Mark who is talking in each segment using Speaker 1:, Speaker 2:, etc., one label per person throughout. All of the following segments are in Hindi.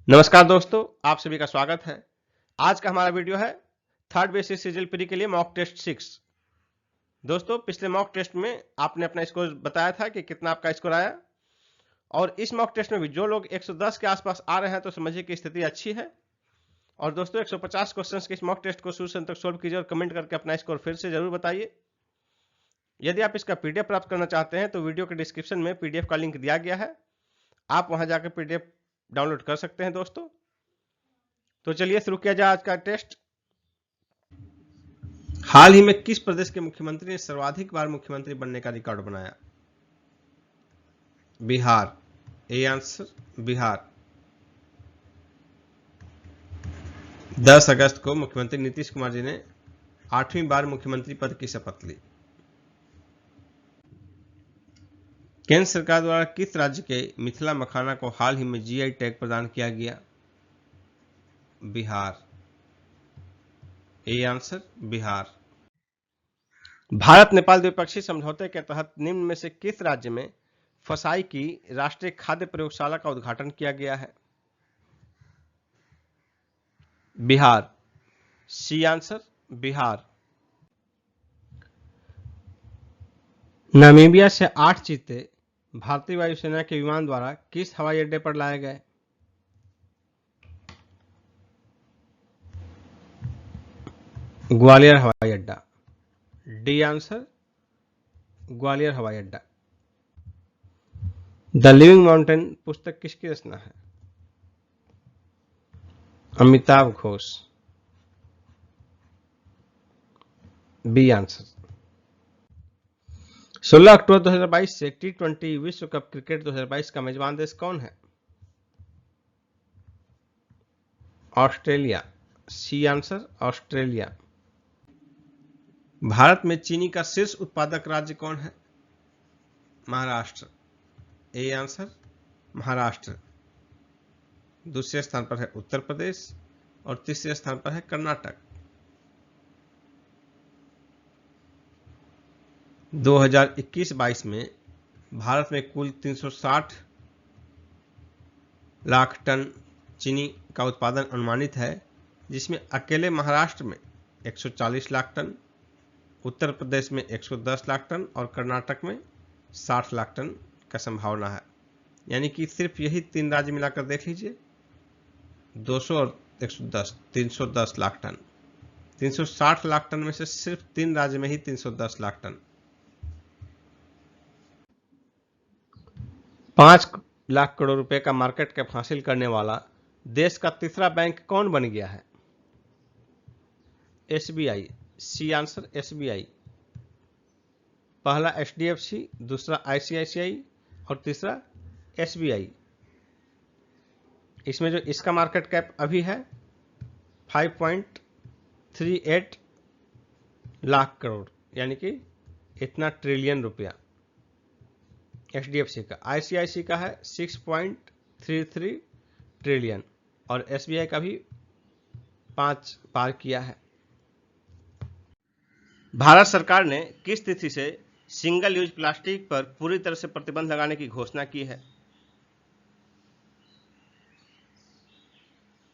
Speaker 1: नमस्कार दोस्तों, आप सभी का स्वागत है। आज का हमारा वीडियो है थर्ड बेसिस सिजिल प्री के लिए मॉक टेस्ट 6। दोस्तों, पिछले मॉक टेस्ट में आपने अपना स्कोर बताया था कि कितना आपका स्कोर आया, और इस मॉक टेस्ट में भी जो लोग 110 के आसपास आ रहे हैं तो समझिए कि स्थिति अच्छी है। और दोस्तों, 150 क्वेश्चंस के इस मॉक टेस्ट को शुरू से अंत तक सोल्व कीजिए और कमेंट करके अपना स्कोर फिर से जरूर बताइए। यदि आप इसका पीडीएफ प्राप्त करना चाहते हैं तो वीडियो के डिस्क्रिप्शन में पीडीएफ का लिंक दिया गया है, आप वहां जाकर पीडीएफ डाउनलोड कर सकते हैं। दोस्तों, तो चलिए शुरू किया जाए आज का टेस्ट। हाल ही में किस प्रदेश के मुख्यमंत्री ने सर्वाधिक बार मुख्यमंत्री बनने का रिकॉर्ड बनाया? बिहार। A answer Bihar. 10 अगस्त को मुख्यमंत्री नीतीश कुमार जी ने 8वीं बार मुख्यमंत्री पद की शपथ ली। केंद्र सरकार द्वारा किस राज्य के मिथिला मखाना को हाल ही में जीआई टैग प्रदान किया गया? बिहार। A answer Bihar. भारत नेपाल द्विपक्षीय समझौते के तहत निम्न में से किस राज्य में फसाई की राष्ट्रीय खाद्य प्रयोगशाला का उद्घाटन किया गया है? Bihar. C answer Bihar. Namibia से 8 चीते भारतीय वायुसेना के विमान द्वारा किस हवाई अड्डे पर लाए गए? ग्वालियर हवाई अड्डा। डी आंसर ग्वालियर हवाई अड्डा। द लिविंग माउंटेन पुस्तक किसकी रचना है? अमिताभ घोष। B answer. 16 अक्टूबर 2022 से T20 विश्व कप क्रिकेट 2022 का मेजबान देश कौन है? Australia. C answer Australia. Bharat में चीनी का शीर्ष उत्पादक राज्य कौन है? महाराष्ट्र। A answer Maharashtra. दूसरे स्थान पर है उत्तर प्रदेश और तीसरे स्थान पर है कर्नाटक। 2021-22 में भारत में कुल 360 लाख टन चीनी का उत्पादन अनुमानित है, जिसमें अकेले महाराष्ट्र में 140 लाख टन, उत्तर प्रदेश में 110 लाख टन और कर्नाटक में 60 लाख टन का संभावना है। यानी कि सिर्फ यही 3 राज्य मिलाकर देख लीजिए, 200 और 110, 310 लाख टन। 360 लाख टन में से सिर्फ 3 राज्य में ही 310 लाख टन। 5 लाख करोड़ रुपए का मार्केट कैप हासिल करने वाला देश का तीसरा बैंक कौन बन गया है? एसबीआई। C answer SBI. पहला एचडीएफसी, दूसरा आईसीआईसीआई और तीसरा एसबीआई। इसमें जो इसका मार्केट कैप अभी है 5.38 लाख करोड़, यानी कि इतना ट्रिलियन रुपया एचडीएफसी का। आईसीआईसी का है 6.33 ट्रिलियन और एसबीआई का भी 5 पार किया है। भारत सरकार ने किस तिथि से सिंगल यूज प्लास्टिक पर पूरी तरह से प्रतिबंध लगाने की घोषणा की है?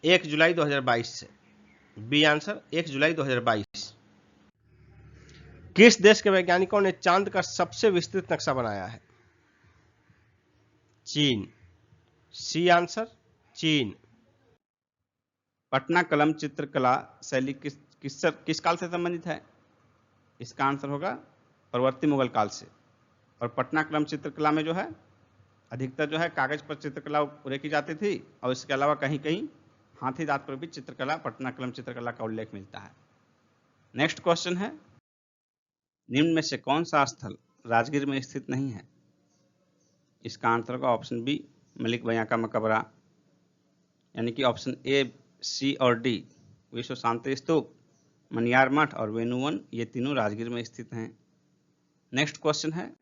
Speaker 1: 1 जुलाई 2022 से। बी आंसर 1 जुलाई 2022। किस देश के वैज्ञानिकों ने चांद का सबसे विस्तृत नक्शा बनाया है? चीन। सी आंसर चीन। पटना कलम चित्रकला शैली किस काल से संबंधित है? इसका आंसर होगा परवर्ती मुगल काल से। और पटना कलम चित्रकला में जो है अधिकतर जो है कागज पर चित्रकला रेखी जाती थी, और इसके अलावा कहीं कहीं हाथी दांत पर भी चित्रकला, पटना कलम चित्रकला का उल्लेख मिलता है। नेक्स्ट क्वेश्चन है, निम्न में से कौन सा स्थल राजगीर में स्थित नहीं है? इसका आंसर होगा ऑप्शन बी मलिक भैया का मकबरा, यानी कि ऑप्शन ए, सी और डी विश्व शांति स्तूप, मनियार मठ और वेणुवन, ये तीनों राजगीर में स्थित हैं। नेक्स्ट क्वेश्चन है,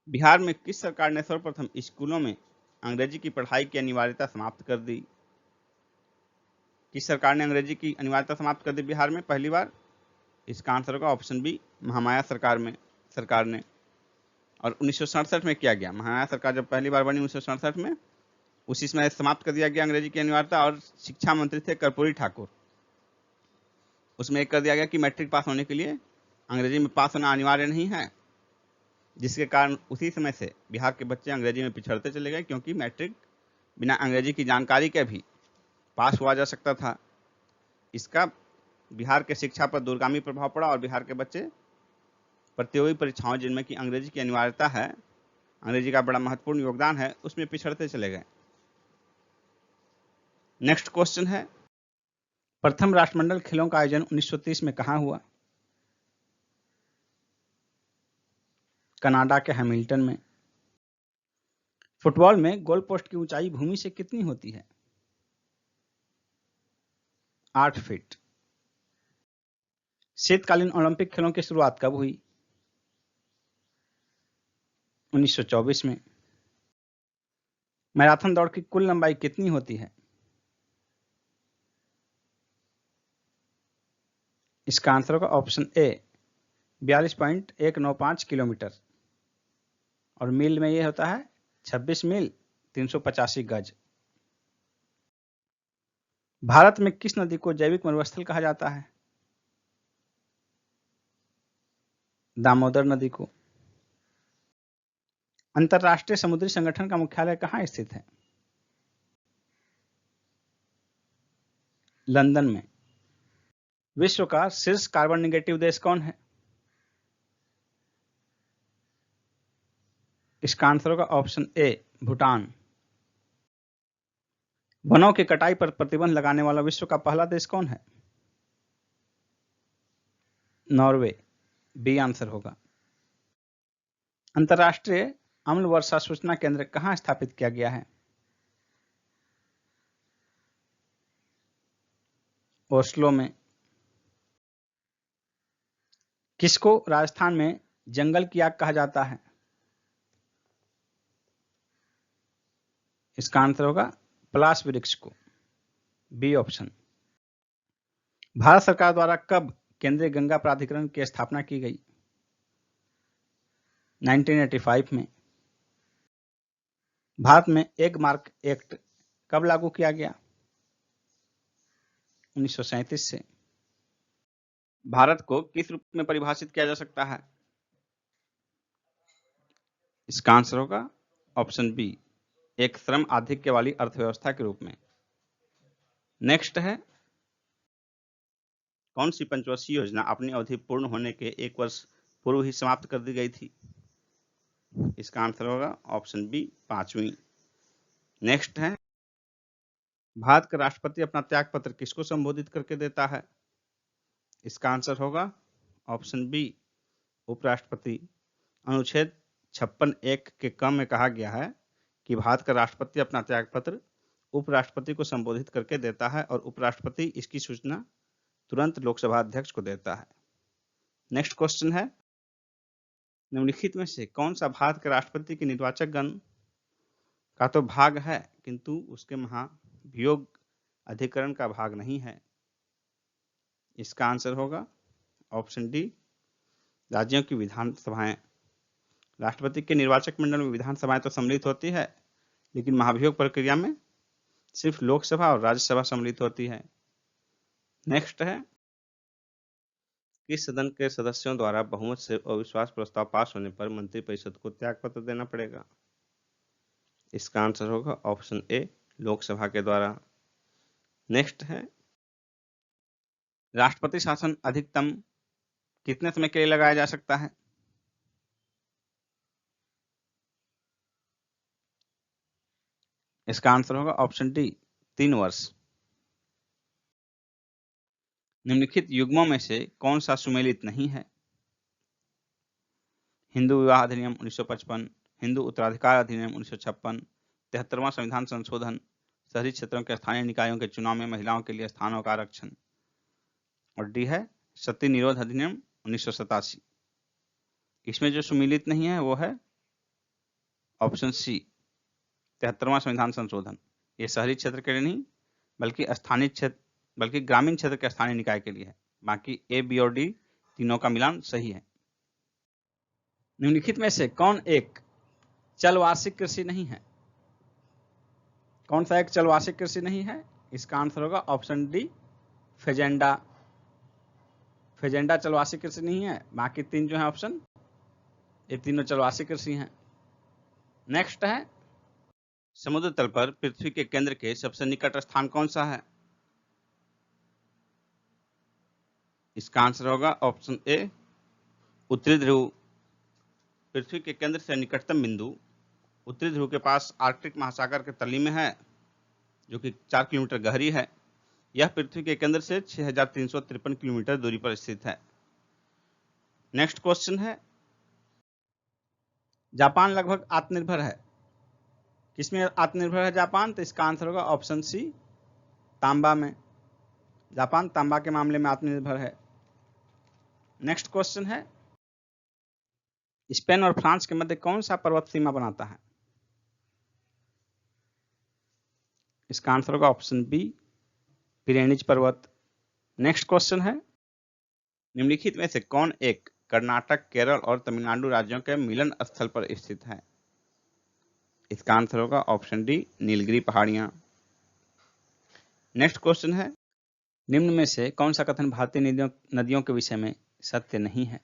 Speaker 1: बिहार में किस सरकार ने सर्वप्रथम स्कूलों में अंग्रेजी की पढ़ाई की अनिवार्यता समाप्त कर दी? किस सरकार ने अंग्रेजी की अनिवार्यता समाप्त कर दी बिहार में पहली बार? इसका आंसर होगा ऑप्शन बी महामाया सरकार ने। और 1967 में किया गया। महामाया सरकार जब पहली बार बनी 1967 में, उसी समय समाप्त कर दिया गया अंग्रेजी की अनिवार्यता, और शिक्षा मंत्री थे कर्पूरी ठाकुर। उसमें एक कर दिया गया कि मैट्रिक पास होने के लिए अंग्रेजी में पास होना अनिवार्य नहीं है, जिसके कारण उसी समय से बिहार के बच्चे अंग्रेजी में पिछड़ते चले गए, क्योंकि मैट्रिक बिना अंग्रेजी की जानकारी के भी पास हुआ जा सकता था। इसका बिहार के शिक्षा पर दूरगामी प्रभाव पड़ा और बिहार के बच्चे प्रतियोगी परीक्षाओं जिनमें कि अंग्रेजी की अनिवार्यता है, अंग्रेजी का बड़ा महत्वपूर्ण योगदान है, उसमें पिछड़ते चले गए। नेक्स्ट क्वेश्चन है, प्रथम राष्ट्रमंडल खेलों का आयोजन 1930 में कहां हुआ? कनाडा के हैमिल्टन में। फुटबॉल में गोल पोस्ट की ऊंचाई भूमि से कितनी होती है? 8 फीट। शीतकालीन ओलंपिक खेलों की शुरुआत कब हुई? 1924 में। मैराथन दौड़ की कुल लंबाई कितनी होती है? इसका आंसर होगा ऑप्शन ए 42.195 किलोमीटर, और मील में यह होता है 26 मील 385 गज। भारत में किस नदी को जैविक मरुस्थल कहा जाता है? दामोदर नदी को। अंतरराष्ट्रीय समुद्री संगठन का मुख्यालय कहां स्थित है? लंदन में। विश्व का शीर्ष कार्बन निगेटिव देश कौन है? इसका आंसर होगा ऑप्शन ए भूटान। वनों की कटाई पर प्रतिबंध लगाने वाला विश्व का पहला देश कौन है? नॉर्वे। बी आंसर होगा। अंतरराष्ट्रीय अम्ल वर्षा सूचना केंद्र कहां स्थापित किया गया है? ओस्लो में। किसको राजस्थान में जंगल की आग कहा जाता है? इसका आंसर होगा पलाश वृक्ष को। B option. भारत सरकार द्वारा कब केंद्रीय गंगा प्राधिकरण की स्थापना की गई? 1985 में। भारत में एग मार्क एक्ट कब लागू किया गया? 1937 से। भारत को किस रूप में परिभाषित किया जा सकता है? इसका आंसर होगा ऑप्शन बी एक श्रम आधिक्य वाली अर्थव्यवस्था के रूप में। नेक्स्ट है, कौन सी पंचवर्षीय योजना अपनी अवधि पूर्ण होने के 1 वर्ष पूर्व ही समाप्त कर दी गई थी? इसका आंसर होगा ऑप्शन बी 5वीं। नेक्स्ट है, भारत का राष्ट्रपति अपना त्याग पत्र किसको संबोधित करके देता है? इसका आंसर होगा ऑप्शन बी उपराष्ट्रपति। अनुच्छेद 56(1) के क में कहा गया है कि भारत का राष्ट्रपति अपना त्याग पत्र उपराष्ट्रपति को संबोधित करके देता है, और उपराष्ट्रपति इसकी सूचना तुरंत लोकसभा अध्यक्ष को देता है। नेक्स्ट क्वेश्चन है, निम्नलिखित में से कौन सा भारत के राष्ट्रपति के निर्वाचक गण का तो भाग है, किंतु उसके महाभियोग अधिकरण का भाग नहीं है? इसका आंसर होगा ऑप्शन डी राज्यों की विधानसभाएं। राष्ट्रपति के निर्वाचक मंडल में विधानसभाएं तो सम्मिलित होती है, लेकिन महाभियोग प्रक्रिया में सिर्फ लोकसभा और राज्यसभा सम्मिलित होती है। नेक्स्ट है, किस सदन के सदस्यों द्वारा बहुमत से अविश्वास प्रस्ताव पास होने पर मंत्रिपरिषद को त्यागपत्र देना पड़ेगा? इसका आंसर होगा ऑप्शन ए लोकसभा के द्वारा। नेक्स्ट है, राष्ट्रपति शासन अधिकतम कितने समय के लिए लगाया जा सकता है? इसका आंसर होगा ऑप्शन डी 3 वर्ष। निम्नलिखित युग्मों में से कौन सा सुमेलित नहीं है? हिंदू विवाह अधिनियम 1955, हिंदू उत्तराधिकार अधिनियम 1956, 73वां संविधान संशोधन, शहरी क्षेत्रों के स्थानीय निकायों के चुनाव में महिलाओं के लिए स्थानों का आरक्षण, और डी है सती निरोध अधिनियम 1987। इसमें जो सुमेलित नहीं है वो है ऑप्शन सी 73वां संविधान संशोधन। ये शहरी क्षेत्र के लिए नहीं, बल्कि ग्रामीण क्षेत्र के स्थानीय निकाय के लिए है। बाकी ए, बी और डी तीनों का मिलान सही है। निम्नलिखित में से कौन एक चल वार्षिक कृषि नहीं है? कौन सा एक चलवासी कृषि नहीं है? इसका आंसर होगा ऑप्शन डी, फेजेंडा। फेजेंडा चलवासी कृषि नहीं है, बाकी 3 जो है ऑप्शन, ये तीनों चलवासी कृषि हैं। नेक्स्ट है, समुद्र तल पर पृथ्वी के केंद्र के सबसे निकट स्थान कौन सा है? इसका आंसर होगा ऑप्शन ए, उत्तरी ध्रुव। पृथ्वी के केंद्र से निकटतम बिंदु उत्तरी ध्रुव के पास आर्कटिक महासागर के तली में है, जो कि 4 किलोमीटर गहरी है। यह पृथ्वी के केंद्र से 6353 किलोमीटर दूरी पर स्थित है। नेक्स्ट क्वेश्चन है, जापान लगभग आत्मनिर्भर है। किसमें आत्मनिर्भर है जापान? तो इसका आंसर होगा ऑप्शन सी, तांबा में। जापान तांबा के मामले में आत्मनिर्भर है। नेक्स्ट क्वेश्चन है, स्पेन और फ्रांस के मध्य कौन सा पर्वत सीमा बनाता है? इसका आंसर होगा ऑप्शन बी, पिरेनीज पर्वत। नेक्स्ट क्वेश्चन है, निम्नलिखित में से कौन एक कर्नाटक, केरल और तमिलनाडु राज्यों के मिलन स्थल पर स्थित है? इसका आंसर होगा ऑप्शन डी, नीलगिरी पहाड़ियां। नेक्स्ट क्वेश्चन है, निम्न में से कौन सा कथन भारतीय नदियों के विषय में सत्य नहीं है?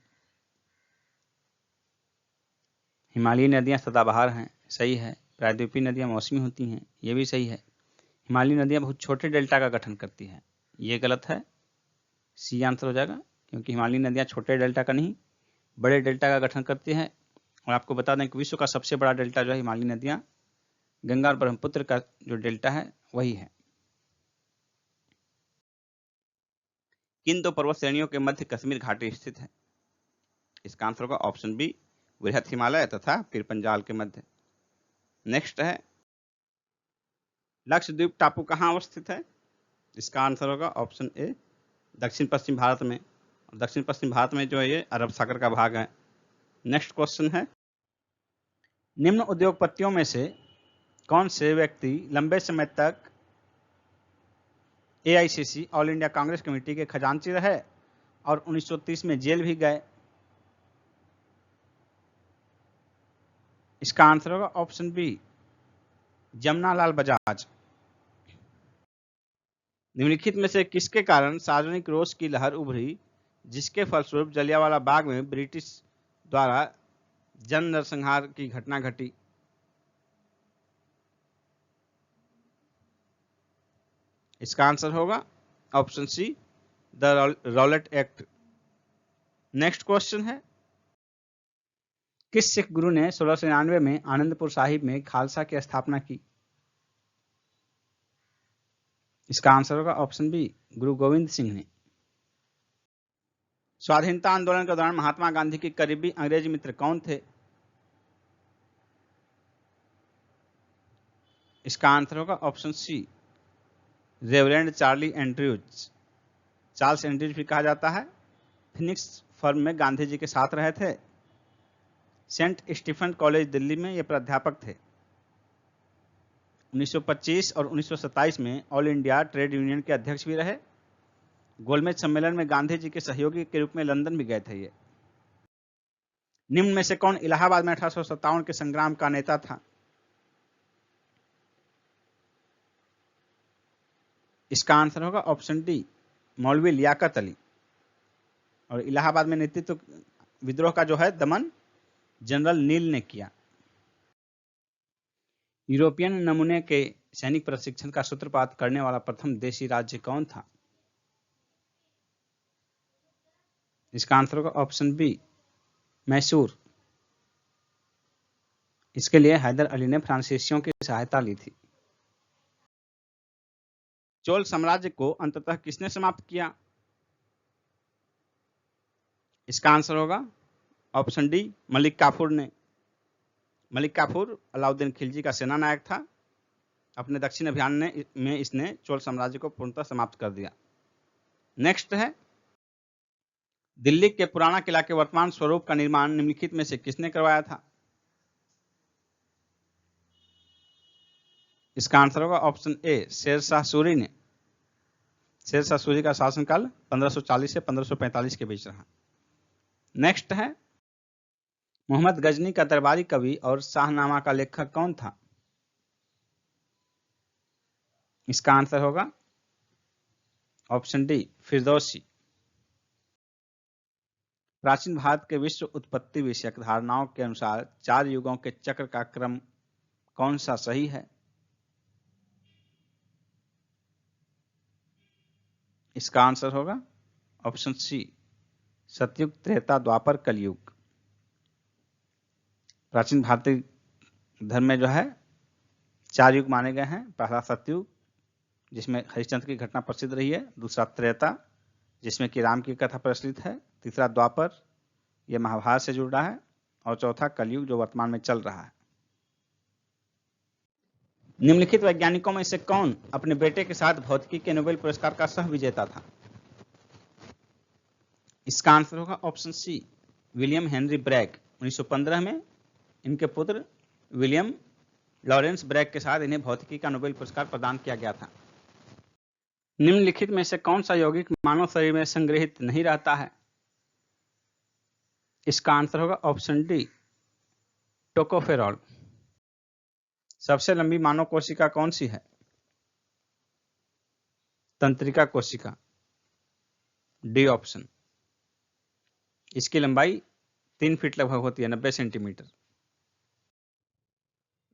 Speaker 1: हिमालयी नदियां सदाबहार हैं, सही है। प्रायद्वीपीय नदियां मौसमी होती हैं, ये भी सही है। हिमालयी नदियां बहुत छोटे डेल्टा का गठन करती है, ये गलत है। सी आंसर हो जाएगा, क्योंकि हिमालयी नदियां छोटे डेल्टा का नहीं, बड़े डेल्टा का गठन करती है। और आपको बता दें कि विश्व का सबसे बड़ा डेल्टा जो है हिमालयी नदियां, गंगा और ब्रह्मपुत्र का जो डेल्टा है वही है। किन 2 पर्वत श्रेणियों के मध्य कश्मीर घाटी स्थित है? इसका आंसर होगा ऑप्शन बी, बृहद हिमालय तथा पीरपंजाल के मध्य। नेक्स्ट है, लक्षद्वीप टापू कहाँ अवस्थित है? इसका आंसर होगा ऑप्शन ए, दक्षिण पश्चिम भारत में। दक्षिण पश्चिम भारत में जो है ये अरब सागर का भाग है। नेक्स्ट क्वेश्चन है, निम्न उद्योगपतियों में से कौन से व्यक्ति लंबे समय तक AICC all India Congress committee के खजांची रहे और 1930 में जेल भी गए? इसका आंसर होगा ऑप्शन बी, जमनालाल बजाज। निम्नलिखित में से किसके कारण सार्वजनिक रोष की लहर उभरी, जिसके फलस्वरूप जलियांवाला बाग में ब्रिटिश द्वारा जन नरसंहार की घटना घटी? इसका आंसर होगा option C, the Rowlatt Act. Next question है, किस सिख गुरु ने 1699 में आनंदपुर साहिब में खालसा की स्थापना की? इसका आंसर होगा ऑप्शन बी, गुरु गोविंद सिंह ने। स्वाधीनता आंदोलन के दौरान महात्मा गांधी के करीबी अंग्रेजी मित्र कौन थे? इसका आंसर होगा option C, reverend Charlie Andrews. Charles Andrews भी कहा जाता है। फिनिक्स फर्म में गांधी जी के साथ रहे थे। सेंट स्टीफन कॉलेज दिल्ली में ये प्राध्यापक थे। 1925 और 1927 में ऑल इंडिया ट्रेड यूनियन के अध्यक्ष भी रहे। गोलमेज सम्मेलन में गांधी जी के सहयोगी के रूप में लंदन भी गए थे ये। निम्न में से कौन इलाहाबाद में 1857 के संग्राम का नेता था? इसका आंसर होगा ऑप्शन डी, मौलवी लियाकत अली। और इलाहाबाद में नेतृत्व विद्रोह का जो है दमन जनरल नील ने किया। यूरोपियन नमूने के सैनिक प्रशिक्षण का सूत्रपात करने वाला प्रथम देशी राज्य कौन था? इसका आंसर होगा ऑप्शन बी, मैसूर। इसके लिए हैदर अली ने फ्रांसीसियों की सहायता ली थी। चोल साम्राज्य को अंततः किसने समाप्त किया? इसका आंसर होगा ऑप्शन डी, मलिक काफूर ने। मलिक काफूर अलाउद्दीन खिलजी का सेना नायक था। अपने दक्षिण अभियान में इसने चोल साम्राज्य को पूर्णतः समाप्त कर दिया। नेक्स्ट है, दिल्ली के पुराना किला के वर्तमान स्वरूप का निर्माण निम्नलिखित में से किसने करवाया था? इसका आंसर होगा ऑप्शन ए, शेरशाह सूरी ने। शेरशाह सूरी का शासनकाल 1540 से 1545 के बीच रहा। नेक्स्ट है, मोहम्मद गजनी का दरबारी कवि और शाहनामा का लेखक कौन था? इसका आंसर होगा ऑप्शन डी फिरदौसी। प्राचीन भारत के विश्व उत्पत्ति विषयक धारणाओं के अनुसार 4 युगों के चक्र का क्रम कौन सा सही है? इसका आंसर होगा ऑप्शन सी सतयुग, त्रेता, द्वापर, कलयुग। प्राचीन भारतीय धर्म में जो है 4 युग माने गए हैं। पहला सतयुग जिसमें हरिश्चंद्र की घटना प्रसिद्ध रही है, दूसरा त्रेता जिसमें कि राम की कथा प्रचलित है, तीसरा द्वापर यह महाभारत से जुड़ रहा है, और चौथा कलयुग जो वर्तमान में चल रहा है। निम्नलिखित वैज्ञानिकों में से कौन अपने बेटे के साथ भौतिकी के नोबेल पुरस्कार का सह विजेता था? इसका आंसर होगा option C William Henry Bragg. 1915 में इनके पुत्र विलियम लॉरेंस ब्रैग के साथ इन्हें भौतिकी का नोबेल पुरस्कार प्रदान किया गया था। निम्नलिखित में से कौन सा यौगिक मानव शरीर में संग्रहित नहीं रहता है? इसका आंसर होगा ऑप्शन डी टोकोफेरॉल। सबसे लंबी मानव कोशिका कौन सी है? तंत्रिका कोशिका, डी ऑप्शन। इसकी लंबाई 3 फीट लगभग होती है, 90 सेंटीमीटर।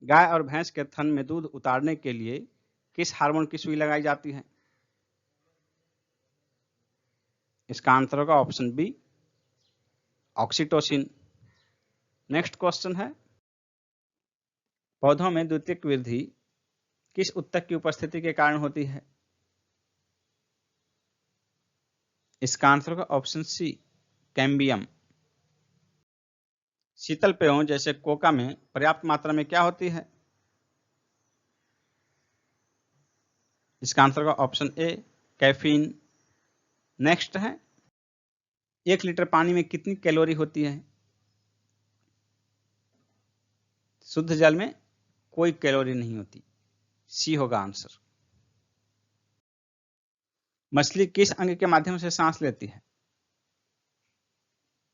Speaker 1: गाय और भैंस के थन में दूध उतारने के लिए किस हार्मोन की सुई लगाई जाती है? इसका आंसर होगा option B oxytocin. Next question है, पौधों में द्वितीयक वृद्धि किस उत्तक की उपस्थिति के कारण होती है? इसका आंसर होगा ऑप्शन सी कैम्बियम। शीतल पेयों जैसे कोका में पर्याप्त मात्रा में क्या होती है? इसका आंसर होगा ऑप्शन ए कैफीन। नेक्स्ट है, 1 लीटर पानी में कितनी कैलोरी होती है? शुद्ध जल में कोई कैलोरी नहीं होती, सी होगा आंसर। मछली किस अंग के माध्यम से सांस लेती है?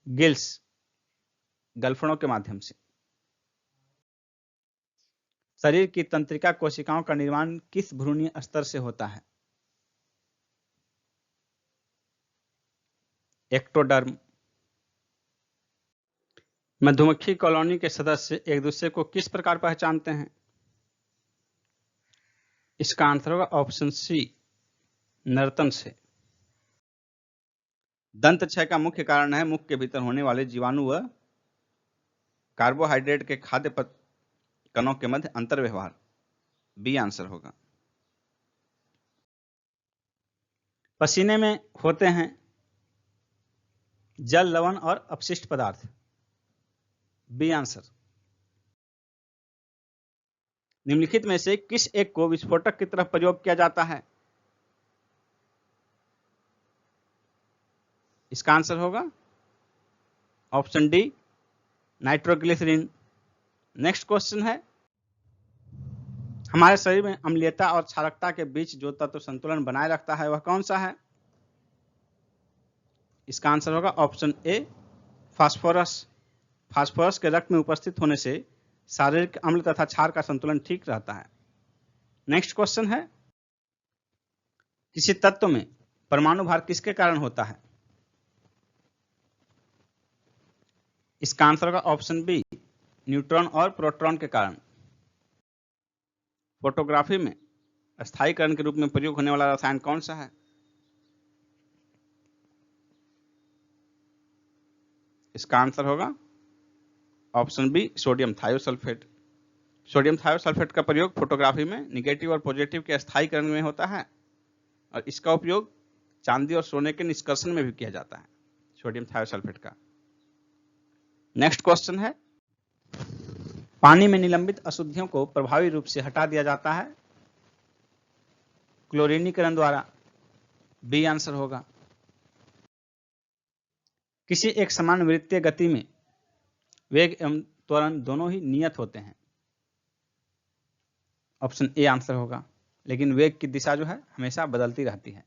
Speaker 1: गिल्स, गलफड़ों के माध्यम से। शरीर की तंत्रिका कोशिकाओं का निर्माण किस भ्रूणीय स्तर से होता है? एक्टोडर्म। मधुमक्खी कॉलोनी के सदस्य एक दूसरे को किस प्रकार पहचानते हैं? इसका आंसर होगा ऑप्शन सी नर्तन से। दंत क्षय का मुख्य कारण है मुख के भीतर होने वाले जीवाणु व कार्बोहाइड्रेट के खाद्य कणों के मध्य अंतर व्यवहार, बी आंसर होगा। पसीने में होते हैं जल, लवण और अपशिष्ट पदार्थ, बी आंसर। निम्नलिखित में से किस एक को विस्फोटक की तरफ प्रयोग किया जाता है? इसका आंसर होगा option D nitroglycerine. Next question है, हमारे शरीर में अम्लीयता और क्षारकता के बीच जो तत्व संतुलन बनाए रखता है वह कौन सा है? इसका आंसर होगा ऑप्शन ए फास्फोरस। फास्फोरस के रक्त में उपस्थित होने से शारीरिक अम्ल तथा क्षार का संतुलन ठीक रहता है। नेक्स्ट क्वेश्चन है, किसी तत्व में परमाणु भार किसके कारण होता है? इसका आंसर होगा ऑप्शन बी न्यूट्रॉन और प्रोटॉन के कारण। फोटोग्राफी में स्थायीकरण के रूप में प्रयोग होने वाला रसायन कौन सा है? इसका आंसर होगा option B sodium thiosulphate. Sodium thiosulphate का प्रयोग फोटोग्राफी में निगेटिव और पॉजिटिव के स्थायीकरण में होता है, और इसका उपयोग चांदी और सोने के निष्कर्षण में भी किया जाता है, सोडियम थायोसल्फेट का। नेक्स्ट क्वेश्चन है, पानी में निलंबित अशुद्धियों को प्रभावी रूप से हटा दिया जाता है क्लोरीनीकरण द्वारा, बी आंसर होगा। किसी एक समान वृत्तीय गति में वेग एवं त्वरण दोनों ही नियत होते हैं, ऑप्शन ए आंसर होगा, लेकिन वेग की दिशा जो है हमेशा बदलती रहती है।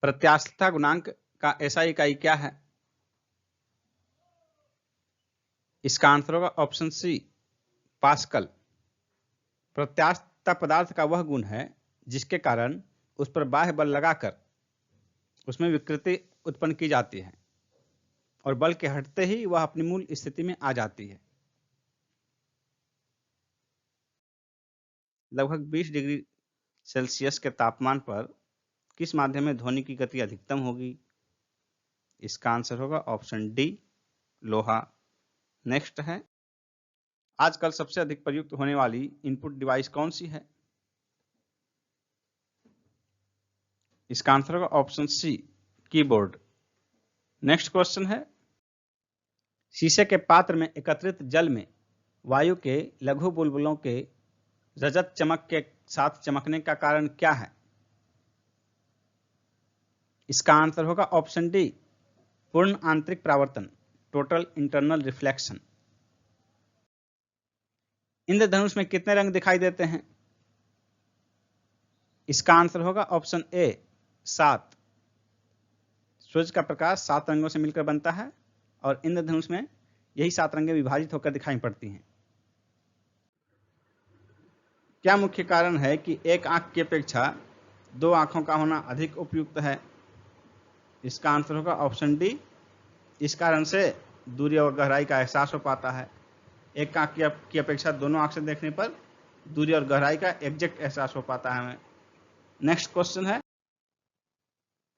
Speaker 1: प्रत्यास्थता गुणांक का एसआई इकाई क्या है? इसका आंसर होगा ऑप्शन सी पास्कल। प्रत्यास्थता एकता पदार्थ का वह गुण है जिसके कारण उस पर बाह्य बल लगाकर उसमें विकृति उत्पन्न की जाती है और बल के हटते ही वह अपनी मूल स्थिति में आ जाती है। लगभग 20 डिग्री सेल्सियस के तापमान पर किस माध्यम में ध्वनि की गति अधिकतम होगी? इसका आंसर होगा ऑप्शन डी, लोहा। नेक्स्ट है, आजकल सबसे अधिक प्रयुक्त होने वाली इनपुट डिवाइस कौन सी है? इसका आंसर होगा option C, keyboard. Next question है, शीशे के पात्र में एकत्रित जल में वायु के लघु बुलबुलों के रजत चमक के साथ चमकने का कारण क्या है? इसका आंसर होगा ऑप्शन डी, पूर्ण आंतरिक परावर्तन, टोटल इंटरनल रिफ्लेक्शन। इंद्रधनुष में कितने रंग दिखाई देते हैं? इसका आंसर होगा ऑप्शन ए, 7। सूर्य का प्रकाश 7 रंगों से मिलकर बनता है और इंद्रधनुष में यही 7 रंगें विभाजित होकर दिखाई पड़ती हैं। क्या मुख्य कारण है कि एक आंख की अपेक्षा 2 आंखों का होना अधिक उपयुक्त है? इसका आंसर होगा ऑप्शन डी, इस कारण से दूरी और गहराई का एहसास हो पाता है। एक आंख की अपेक्षा दोनों आंख से देखने पर दूरी और गहराई का एग्जैक्ट एहसास हो पाता है हमें। नेक्स्ट क्वेश्चन है,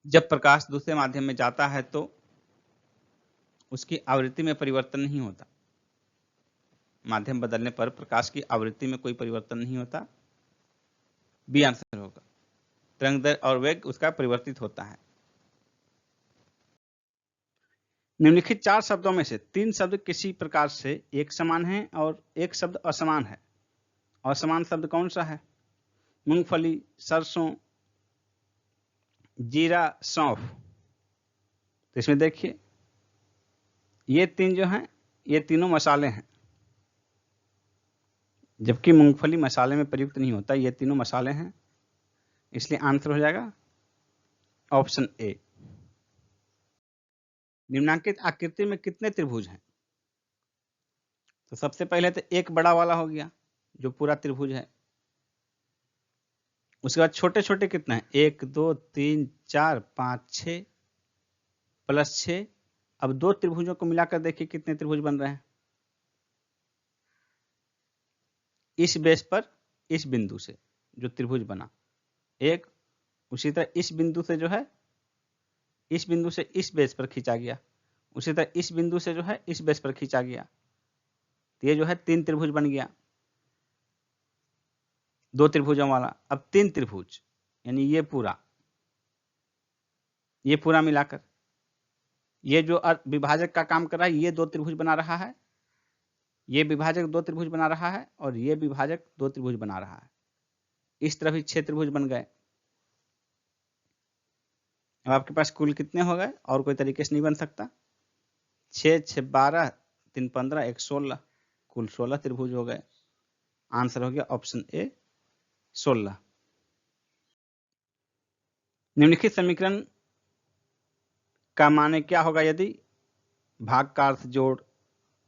Speaker 1: जब प्रकाश दूसरे माध्यम में जाता है तो उसकी आवृत्ति में परिवर्तन नहीं होता। माध्यम बदलने पर प्रकाश की आवृत्ति में कोई परिवर्तन नहीं होता। बी आंसर होगा, तरंगदैर्घ्य और वेग उसका परिवर्तित होता है। निम्नलिखित 4 शब्दों में से 3 शब्द किसी प्रकार से एक समान हैं और एक शब्द असमान है। असमान शब्द कौन सा है? मूंगफली, सरसों, जीरा, सौंफ। तो इसमें देखिए, ये 3 जो हैं, ये तीनों मसाले हैं, जबकि मूंगफली मसाले में प्रयुक्त नहीं होता। ये तीनों मसाले हैं, इसलिए आंसर हो जाएगा ऑप्शन ए। निम्नांकित आकृति में कितने त्रिभुज हैं? तो सबसे पहले तो एक बड़ा वाला हो गया जो पूरा त्रिभुज है। उसके बाद छोटे छोटे कितने हैं? 1 2 3 4 5 6 प्लस 6। अब 2 त्रिभुजों को मिलाकर देखिए कितने त्रिभुज बन रहे हैं। इस बेस पर इस बिंदु से जो त्रिभुज बना एक, उसी तरह इस बिंदु से जो है, इस बिंदु से इस बेस पर खींचा गया, उसी तरह इस बिंदु से जो है इस बेस पर खींचा गया। तो ये जो है 3 त्रिभुज बन गया, 2 त्रिभुजों वाला। अब 3 त्रिभुज, यानी ये पूरा मिलाकर ये जो विभाजक का काम कर रहा है, ये 2 त्रिभुज बना रहा है, ये विभाजक 2 त्रिभुज बना रहा है और ये विभाजक 2 त्रिभुज बना रहा है। इस तरह भी 6 त्रिभुज बन गए। अब आपके पास कुल कितने हो गए? और कोई तरीके से नहीं बन सकता। 6 6 12 3 15 1 16, कुल 16 त्रिभुज हो गए। आंसर हो गया ऑप्शन ए, 16। निम्नलिखित समीकरण का माने क्या होगा यदि भाग का अर्थ जोड़,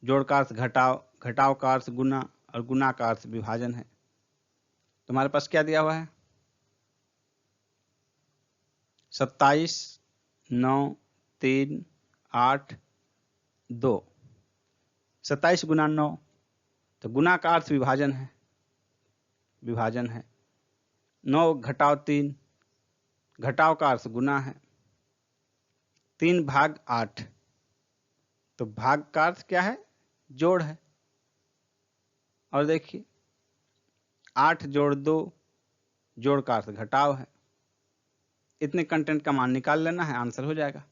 Speaker 1: जोड़ का अर्थ घटाव, घटाव का अर्थ गुना और गुना का अर्थ विभाजन है? तुम्हारे पास क्या दिया हुआ है? 27 9 3 8 2। 27 गुना 9, तो गुना का अर्थ विभाजन है, 9 घटाव 3, घटाव का अर्थ गुना है। 3 भाग 8, तो भाग का अर्थ क्या है? जोड़ है। और देखिए 8 जोड़ 2, जोड़ का अर्थ घटाव है। इतने कंटेंट का मान निकाल लेना है, आंसर हो जाएगा।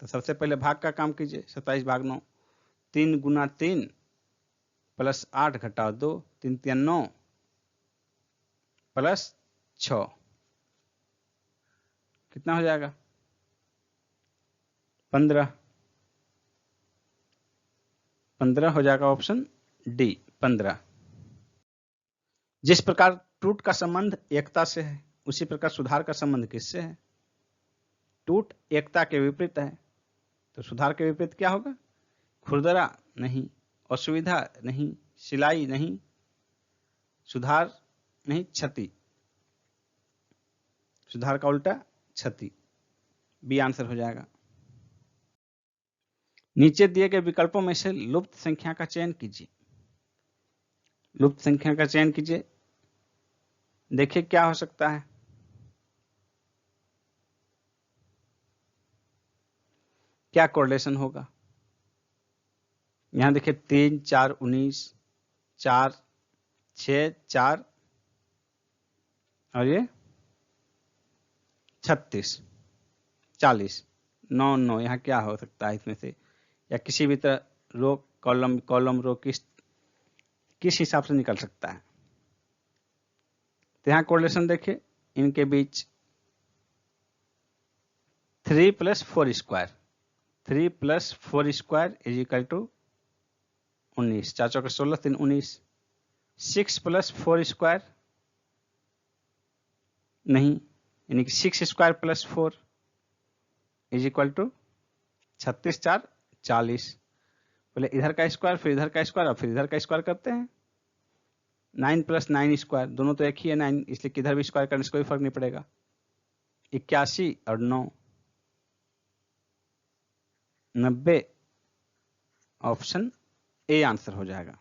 Speaker 1: तो सबसे पहले भाग का काम कीजिए। 27 भाग 9, 3 गुना 3 प्लस 8 घटाव 2, 3 3 9 प्लस 6, कितना हो जाएगा? 15। 15 हो जाएगा ऑप्शन डी, 15। जिस प्रकार टूट का संबंध एकता से है, उसी प्रकार सुधार का संबंध किससे है? टूट एकता के विपरीत है, तो सुधार के विपरीत क्या होगा? खुरदरा नहीं, असुविधा नहीं, सिलाई नहीं। सुधार नहीं, क्षति। सुधार का उल्टा क्षति, बी आंसर हो जाएगा। नीचे दिए गए विकल्पों में से लुप्त संख्या का चयन कीजिए। लुप्त संख्या का चयन कीजिए, देखिए क्या हो सकता है। क्या कोरिलेशन होगा? यहां देखिए 3, 4, 19, 4, 6, 4 और ये 36, 40, 9, 9। यहाँ क्या हो सकता है इसमें से, या किसी भी तरह रो कॉलम रो किस हिसाब से निकल सकता है। तो यहाँ कोरिलेशन देखिए, इनके बीच 3 + 4 square, 3 + 4 square is equal to 19, 4 चौके 16, 3 19। 6 + 4 स्क्वायर नहीं, यानी कि 6 स्क्वायर + 4 इज इक्वल टू 36, 4 40। पहले इधर का स्क्वायर, फिर इधर का स्क्वायर और फिर इधर का स्क्वायर करते हैं। 9 + 9 स्क्वायर, दोनों तो एक ही है 9, इसलिए किधर भी स्क्वायर करने से कोई फर्क नहीं पड़ेगा। 81 और 9, 90। ऑप्शन ए आंसर हो जाएगा।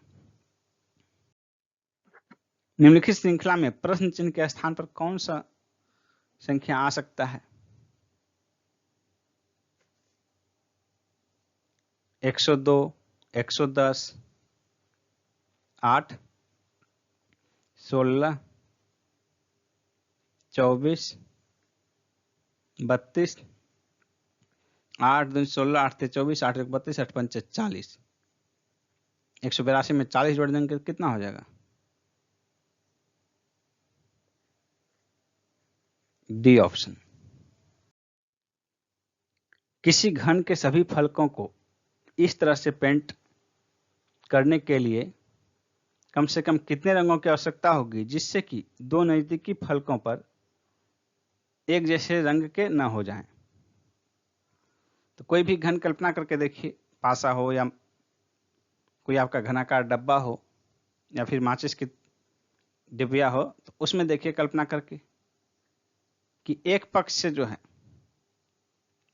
Speaker 1: निम्नलिखित श्रृंखला में प्रश्न चिन्ह के स्थान पर कौन सा संख्या आ सकता है? 102, 110, 8, 16, 24, 32, 8 2 16, 8 3 24, 8 1 32, 8 5 40। 182 में 40 जोड़ देंगे कितना हो जाएगा? D option. किसी घन के सभी फलकों को इस तरह से पेंट करने के लिए कम से कम कितने रंगों की आवश्यकता होगी जिससे कि दो नजदीकी फलकों पर एक जैसे रंग के न हो जाएं? तो कोई भी घन कल्पना करके देखिए, पासा हो या कोई आपका घनाकार डब्बा हो या फिर माचिस की डिबिया हो, तो उसमें देखिए कल्पना करके कि एक पक्ष से जो है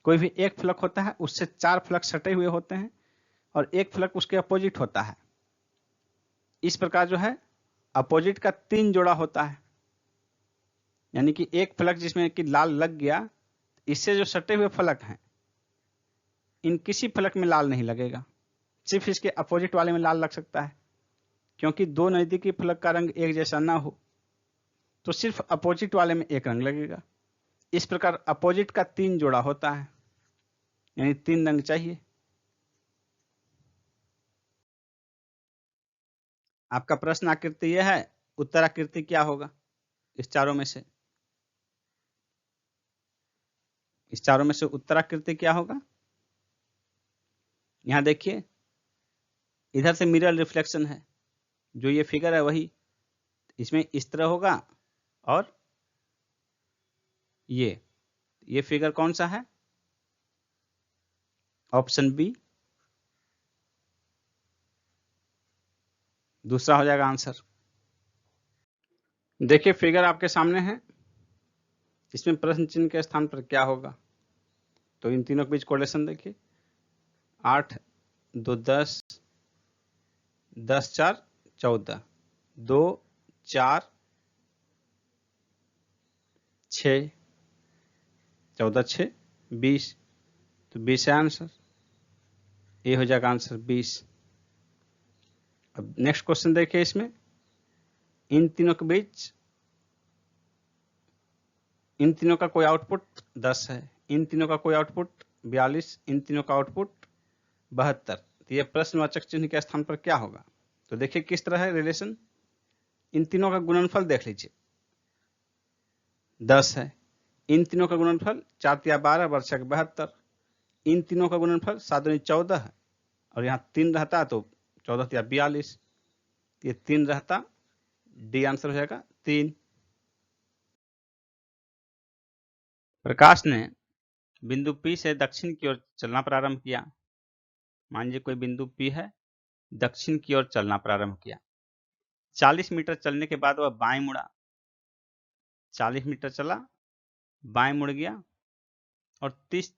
Speaker 1: कोई भी एक फलक होता है, उससे 4 फलक सटे हुए होते हैं और एक फलक उसके अपोजिट होता है। इस प्रकार जो है अपोजिट का 3 जोड़ा होता है, यानी कि एक फलक जिसमें कि लाल लग गया, इससे जो सटे हुए फलक हैं इन किसी फलक में लाल नहीं लगेगा, सिर्फ इसके अपोजिट वाले में लाल लग सकता है। क्योंकि दो नजदीकी फलक का रंग एक जैसा ना हो तो सिर्फ अपोजिट वाले में एक रंग लगेगा। इस प्रकार अपोजिट का 3 जोड़ा होता है, यानी 3 रंग चाहिए। आपका प्रश्न आकृति यह है, उत्तर आकृति क्या होगा इस चारों में से? इस चारों में से उत्तर आकृति क्या होगा? यहां देखिए, इधर से मिरर रिफ्लेक्शन है, जो ये फिगर है वही इसमें इस तरह होगा, और ये फिगर कौन सा है? ऑप्शन बी दूसरा हो जाएगा आंसर। देखिए फिगर आपके सामने है, इसमें प्रश्न चिन्ह के स्थान पर क्या होगा? तो इन तीनों के बीच कोरिलेशन देखिए, 8 2 10, 10 4 14, 2 4 6, 14 6 20, तो 20 है आंसर, ये हो जाएगा आंसर 20। अब नेक्स्ट क्वेश्चन देखिए, इसमें इन तीनों के बीच इन तीनों का कोई आउटपुट 10 है, इन तीनों का कोई आउटपुट 42, इन तीनों का आउटपुट 72, तो ये प्रश्नवाचक चिन्ह के स्थान पर क्या होगा? तो देखिए किस तरह है रिलेशन। इन तीनों का गुणनफल देख लीजिए, 10 है। इन तीनों का गुणनफल 4 × 12 = 72। इन तीनों का गुणनफल 7 × 14 है, और यहाँ 3 रहता तो 14 × 42, ये 3 रहता, डी आंसर हो जाएगा 3। प्रकाश ने बिंदु P से दक्षिण की ओर चलना प्रारंभ किया। मान लीजिए कोई बिंदु P है, दक्षिण की ओर चलना प्रारंभ किया। 40 मीटर चलने के बाद वह बाएं मुड़ा 40 मीटर चला, बाएं मुड़ गया और 30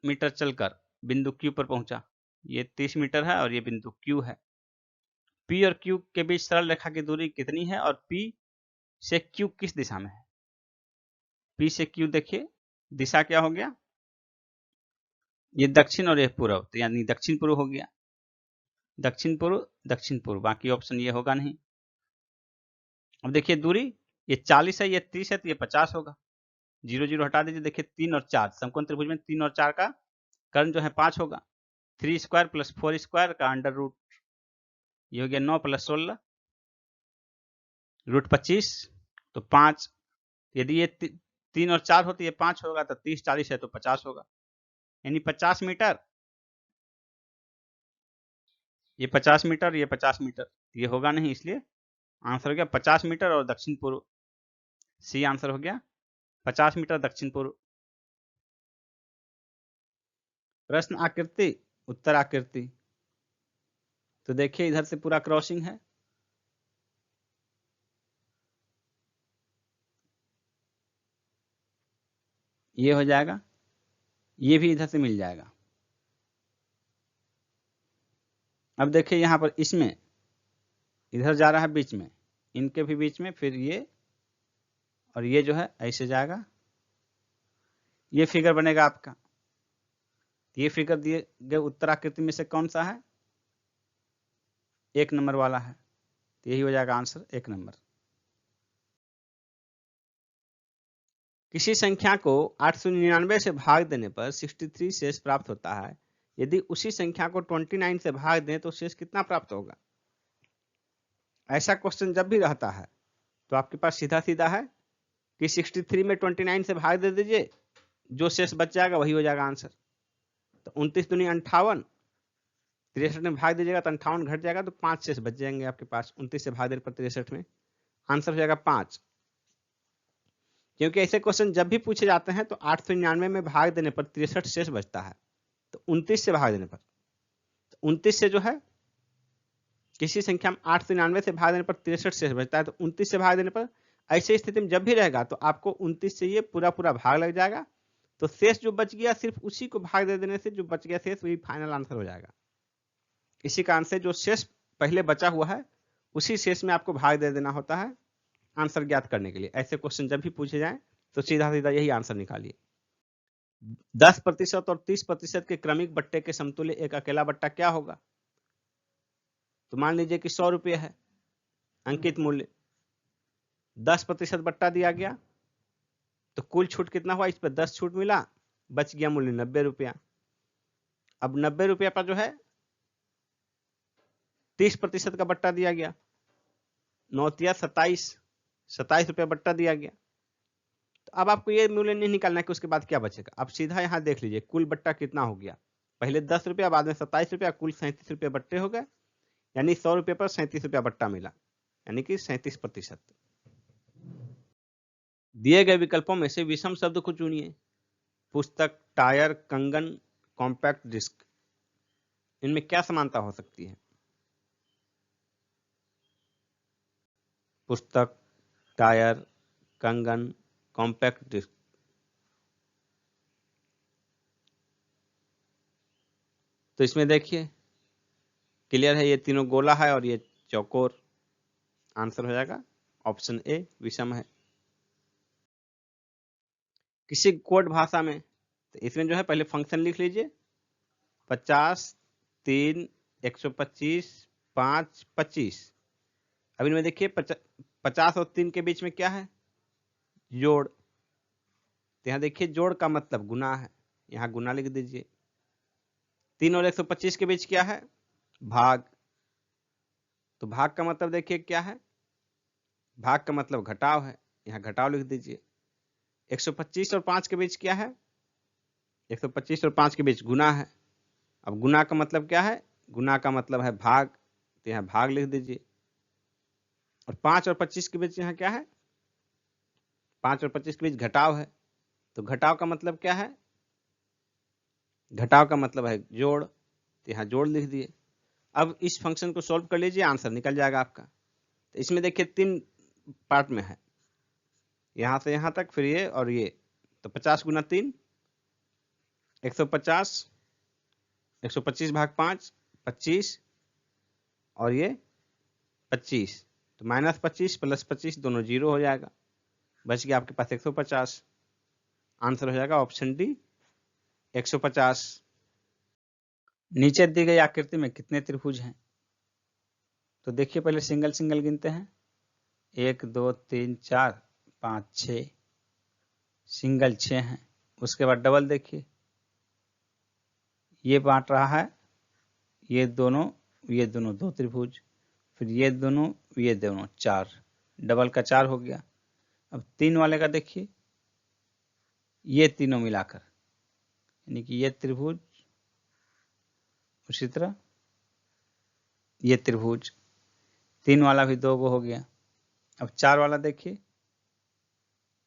Speaker 1: मीटर चलकर बिंदु Q पर पहुंचा। ये 30 मीटर है और ये बिंदु Q है। P और Q के बीच सरल रेखा की दूरी कितनी है और P से Q किस दिशा में है? P से Q देखिए दिशा क्या हो गया, ये दक्षिण और ये पूर्व, तो यानी दक्षिण पूर्व हो गया। दक्षिण पूर्व, बाकी ऑप्शन ये होगा नहीं। अब देखिए दूरी, ये 40 है, ये 30 है, तो ये 50 होगा। 0 0 हटा दीजिए, देखिए 3 और 4, समकोण त्रिभुज में 3 और 4 का कर्ण जो है 5 होगा। 3 स्क्वायर प्लस 4 स्क्वायर का अंडर रूट, ये हो गया 9 प्लस 16 रूट 25, तो 5। यदि ये 3 और 4 हो तो ये 5 होगा, तो 30 40 है तो 50 होगा, यानी 50 मीटर। ये 50 मीटर, ये 50 मीटर, ये होगा नहीं, इसलिए आंसर हो गया 50 मीटर और दक्षिण पूर्व। सी आंसर हो गया 50 मीटर दक्षिण पूर्व। प्रश्न आकृति, उत्तर आकृति। तो देखिए इधर से पूरा क्रॉसिंग है, ये हो जाएगा, ये भी इधर से मिल जाएगा। अब देखिए यहां पर इसमें इधर जा रहा है बीच में, इनके भी बीच में, फिर ये और ये जो है ऐसे जाएगा, ये फिगर बनेगा आपका। ये फिगर दिए गए उत्तर आकृति में से कौन सा है? 1 नंबर वाला है, तो यही हो जाएगा आंसर 1 नंबर। किसी संख्या को 899 से भाग देने पर 63 शेष प्राप्त होता है। यदि उसी संख्या को 29 से भाग दें तो शेष कितना प्राप्त होगा? ऐसा क्वेश्चन जब भी रहता है तो आपके पास सीधा सीधा है कि 63 में 29 से भाग दे दीजिए, जो शेष बच जाएगा वही हो जाएगा आंसर। तो 29 दूनी 58, 63 में भाग दीजिएगा तो 58 घट जाएगा, तो 5 शेष बच जाएंगे आपके पास 29 से भाग देने पर 63 में। आंसर हो जाएगा 5। क्योंकि ऐसे क्वेश्चन जब भी पूछे जाते हैं तो 899 में भाग देने पर 63 शेष बचता है, तो 29 से भाग देने पर, तो 29 से जो है किसी संख्या में 899 से भाग देने पर 63 शेष बचता है, तो 29 से भाग देने पर ऐसी स्थिति में जब भी रहेगा तो आपको 29 से ये पूरा पूरा भाग लग जाएगा, तो शेष जो बच गया सिर्फ उसी को भाग दे देने से जो बच गया शेष वही फाइनल आंसर हो जाएगा। इसी कारण से जो शेष पहले बचा हुआ है उसी शेष में आपको भाग दे देना होता है आंसर ज्ञात करने के लिए। ऐसे क्वेश्चन जब भी पूछे जाए तो सीधा सीधा यही आंसर निकालिए। 10% और 30% के क्रमिक बट्टे के समतुल्य एक अकेला बट्टा क्या होगा? तो मान लीजिए कि 100 रुपये है अंकित मूल्य, 10% बट्टा दिया गया, तो कुल छूट कितना हुआ? इस पर 10 छूट मिला, बच गया मूल्य 90 रुपया। अब 90 रुपया पर जो है 30% का बट्टा दिया गया, 9 तिया 27 रुपया बट्टा दिया गया। तो अब आपको ये मूल्य नहीं निकालना है कि उसके बाद क्या बचेगा, आप सीधा यहाँ देख लीजिए कुल बट्टा कितना हो गया। पहले 10 रुपया, बाद में 27 रुपया, कुल 37 रुपये बट्टे हो गए, यानी 100 रुपये पर 37 रुपया बट्टा मिला, यानी कि 37%। दिए गए विकल्पों में से विषम शब्द को चुनिए। पुस्तक, टायर, कंगन, कॉम्पैक्ट डिस्क, इनमें क्या समानता हो सकती है? पुस्तक, टायर, कंगन, कॉम्पैक्ट डिस्क। तो इसमें देखिए क्लियर है, ये तीनों गोला है और ये चौकोर। आंसर हो जाएगा ऑप्शन ए विषम है। किसी कोड भाषा में, तो इसमें जो है पहले फंक्शन लिख लीजिए, 50 3 125 5 25। अब इनमें देखिए 50 और 3 के बीच में क्या है? जोड़। तो यहाँ देखिए जोड़ का मतलब गुना है, यहाँ गुना लिख दीजिए। 3 और 125 के बीच क्या है? भाग। तो भाग का मतलब देखिए क्या है? भाग का मतलब घटाव है, यहाँ घटाव लिख दीजिए। 125 और 5 के बीच क्या है? 125 और 5 के बीच गुना है। अब गुना का मतलब क्या है? गुना का मतलब है भाग, तो यहाँ भाग लिख दीजिए। और 5 और 25 के बीच यहाँ क्या है? 5 और 25 के बीच घटाव है, तो घटाव का मतलब क्या है? घटाव का मतलब है जोड़, तो यहाँ जोड़ लिख दिए। अब इस फंक्शन को सॉल्व कर लीजिए, आंसर निकल जाएगा आपका। तो इसमें देखिए 3 पार्ट में है, यहाँ से यहाँ तक, फिर ये और ये, तो 50 गुना 3 150, 125 भाग 5 25, और ये 25, तो -25 + 25 दोनों 0 हो जाएगा, बच गया आपके पास 150। आंसर हो जाएगा ऑप्शन डी 150। नीचे दी गई आकृति में कितने त्रिभुज हैं? तो देखिए पहले सिंगल सिंगल गिनते हैं, 1 2 3 4 5 6, सिंगल 6 हैं। उसके बाद डबल देखिए, ये बांट रहा है, ये दोनों 2 त्रिभुज, फिर ये दोनों 4, डबल का 4 हो गया। अब 3 वाले का देखिए, ये तीनों मिलाकर, यानी कि ये त्रिभुज, उसी तरह ये त्रिभुज, 3 वाला भी 2 गो हो गया। अब 4 वाला देखिए,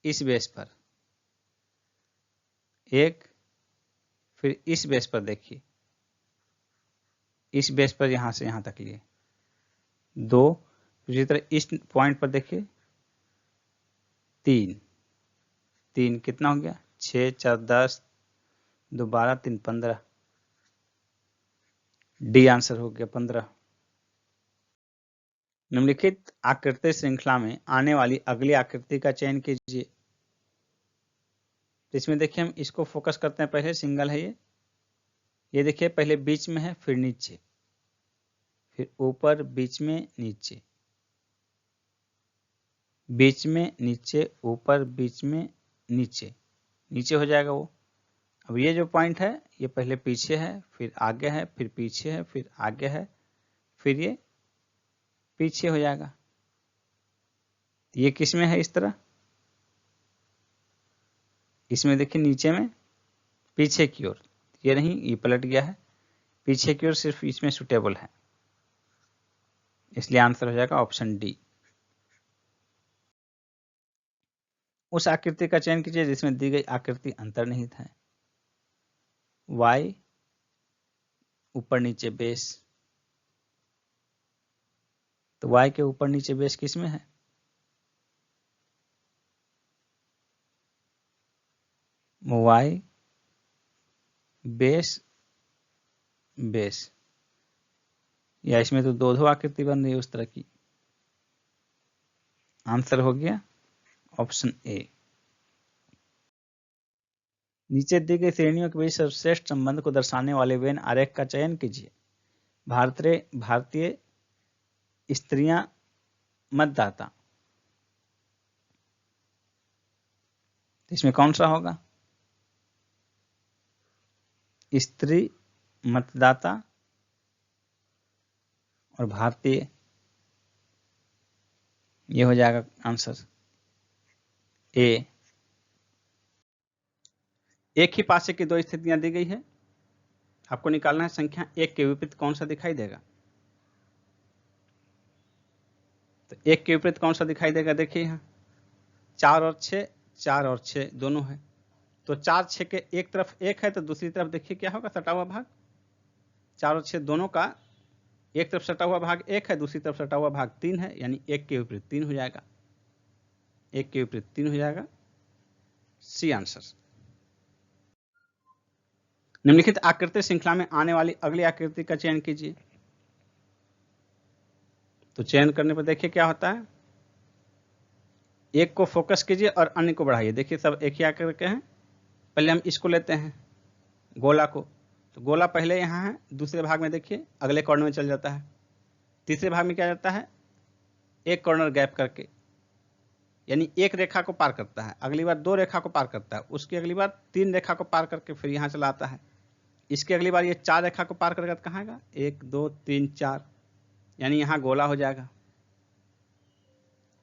Speaker 1: इस बेस पर 1, फिर इस बेस पर देखिए, इस बेस पर यहां से यहां तक लिए 2, इसी तरह इस पॉइंट पर देखिए 3 कितना हो गया, 6 4 10, 2 12, 3 15, डी आंसर हो गया 15। निम्नलिखित आकृति श्रृंखला में आने वाली अगली आकृति का चयन कीजिए। इसमें देखिए हम इसको फोकस करते हैं, पहले सिंगल है ये देखिए, पहले बीच में है, फिर नीचे, फिर ऊपर, बीच में, नीचे, बीच में, नीचे, ऊपर, बीच में, नीचे, नीचे हो जाएगा वो। अब ये जो पॉइंट है, ये पहले पीछे है, फिर आगे है, फिर पीछे है, फिर आगे है, फिर ये पीछे हो जाएगा। ये किस में है? इस तरह, इसमें देखिए नीचे में, पीछे की ओर, ये नहीं, ये पलट गया है, पीछे की ओर सिर्फ इसमें सुटेबल है, इसलिए आंसर हो जाएगा ऑप्शन डी। उस आकृति का चयन कीजिए जिसमें दी गई आकृति अंतर्निहित है। y ऊपर नीचे बेस, तो y के ऊपर नीचे बेस किस में है? y बेस बेस, या इसमें तो दो आकृति बन रही है उस तरह की। आंसर हो गया ऑप्शन ए। नीचे दी गई श्रेणियों के बीच सर्वश्रेष्ठ संबंध को दर्शाने वाले वेन आरेख का चयन कीजिए। भारतीय स्त्रियां मतदाता, इसमें कौन सा होगा? स्त्री मतदाता और भारतीय, ये हो जाएगा आंसर ए। एक ही पासे की दो स्थितियां दी गई है, आपको निकालना है संख्या 1 के विपरीत कौन सा दिखाई देगा। तो 1 के विपरीत कौन सा दिखाई देगा? देखिए यहाँ 4 और 6, 4 और 6 दोनों है, तो 4 6 के एक तरफ 1 है, तो दूसरी तरफ देखिए क्या होगा, सटा हुआ भाग। 4 और 6 दोनों का एक तरफ सटा हुआ भाग 1 है, दूसरी तरफ सटा हुआ भाग 3 है, यानी 1 के विपरीत 3 हो जाएगा, 1 के विपरीत 3 हो जाएगा, सी आंसर। निम्नलिखित आकृति श्रृंखला में आने वाली अगली आकृति का चयन कीजिए। तो चयन करने पर देखिए क्या होता है, एक को फोकस कीजिए और अन्य को बढ़ाइए। देखिए सब एक ही आकृति के हैं। पहले हम इसको लेते हैं, गोला को, तो गोला पहले यहाँ है, दूसरे भाग में देखिए अगले कॉर्नर में चल जाता है, तीसरे भाग में क्या जाता है, एक कॉर्नर गैप करके, यानी एक रेखा को पार करता है, अगली बार 2 रेखा को पार करता है, उसकी अगली बार 3 रेखा को पार करके फिर यहाँ चला आता है, इसकी अगली बार ये 4 रेखा को पार करके कहाँ आएगा, 1 2 3 4, यानी यहाँ गोला हो जाएगा,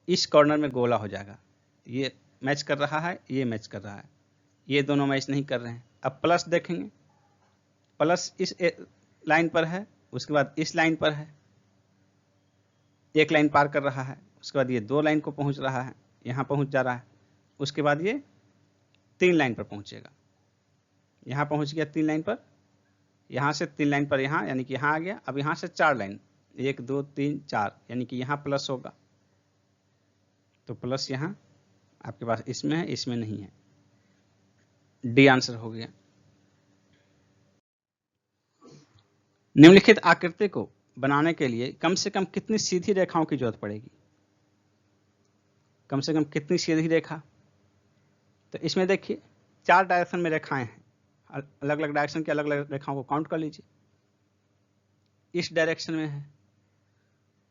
Speaker 1: इस कॉर्नर में गोला हो जाएगा। ये मैच कर रहा है, ये मैच कर रहा है, ये दोनों मैच नहीं कर रहे हैं। अब प्लस देखेंगे, प्लस इस लाइन पर है, उसके बाद इस लाइन पर है, एक लाइन पार कर रहा है, उसके बाद ये 2 लाइन को पहुंच रहा है, यहाँ पहुंच जा रहा है, उसके बाद ये 3 लाइन पर पहुंचेगा, यहाँ पहुंच गया 3 लाइन पर, यहाँ से 3 लाइन पर यहाँ, यानी कि यहाँ आ गया। अब यहाँ से 4 लाइन, 1 2 3 4, यानी कि यहाँ प्लस होगा, तो प्लस यहाँ आपके पास इसमें है, इसमें नहीं है। डी आंसर हो गया। निम्नलिखित आकृति को बनाने के लिए कम से कम कितनी सीधी रेखाओं की जरूरत पड़ेगी? कम से कम कितनी सीधी रेखा? तो इसमें देखिए 4 डायरेक्शन में रेखाएं हैं, अलग अलग डायरेक्शन की अलग अलग रेखाओं को काउंट कर लीजिए। इस डायरेक्शन में है,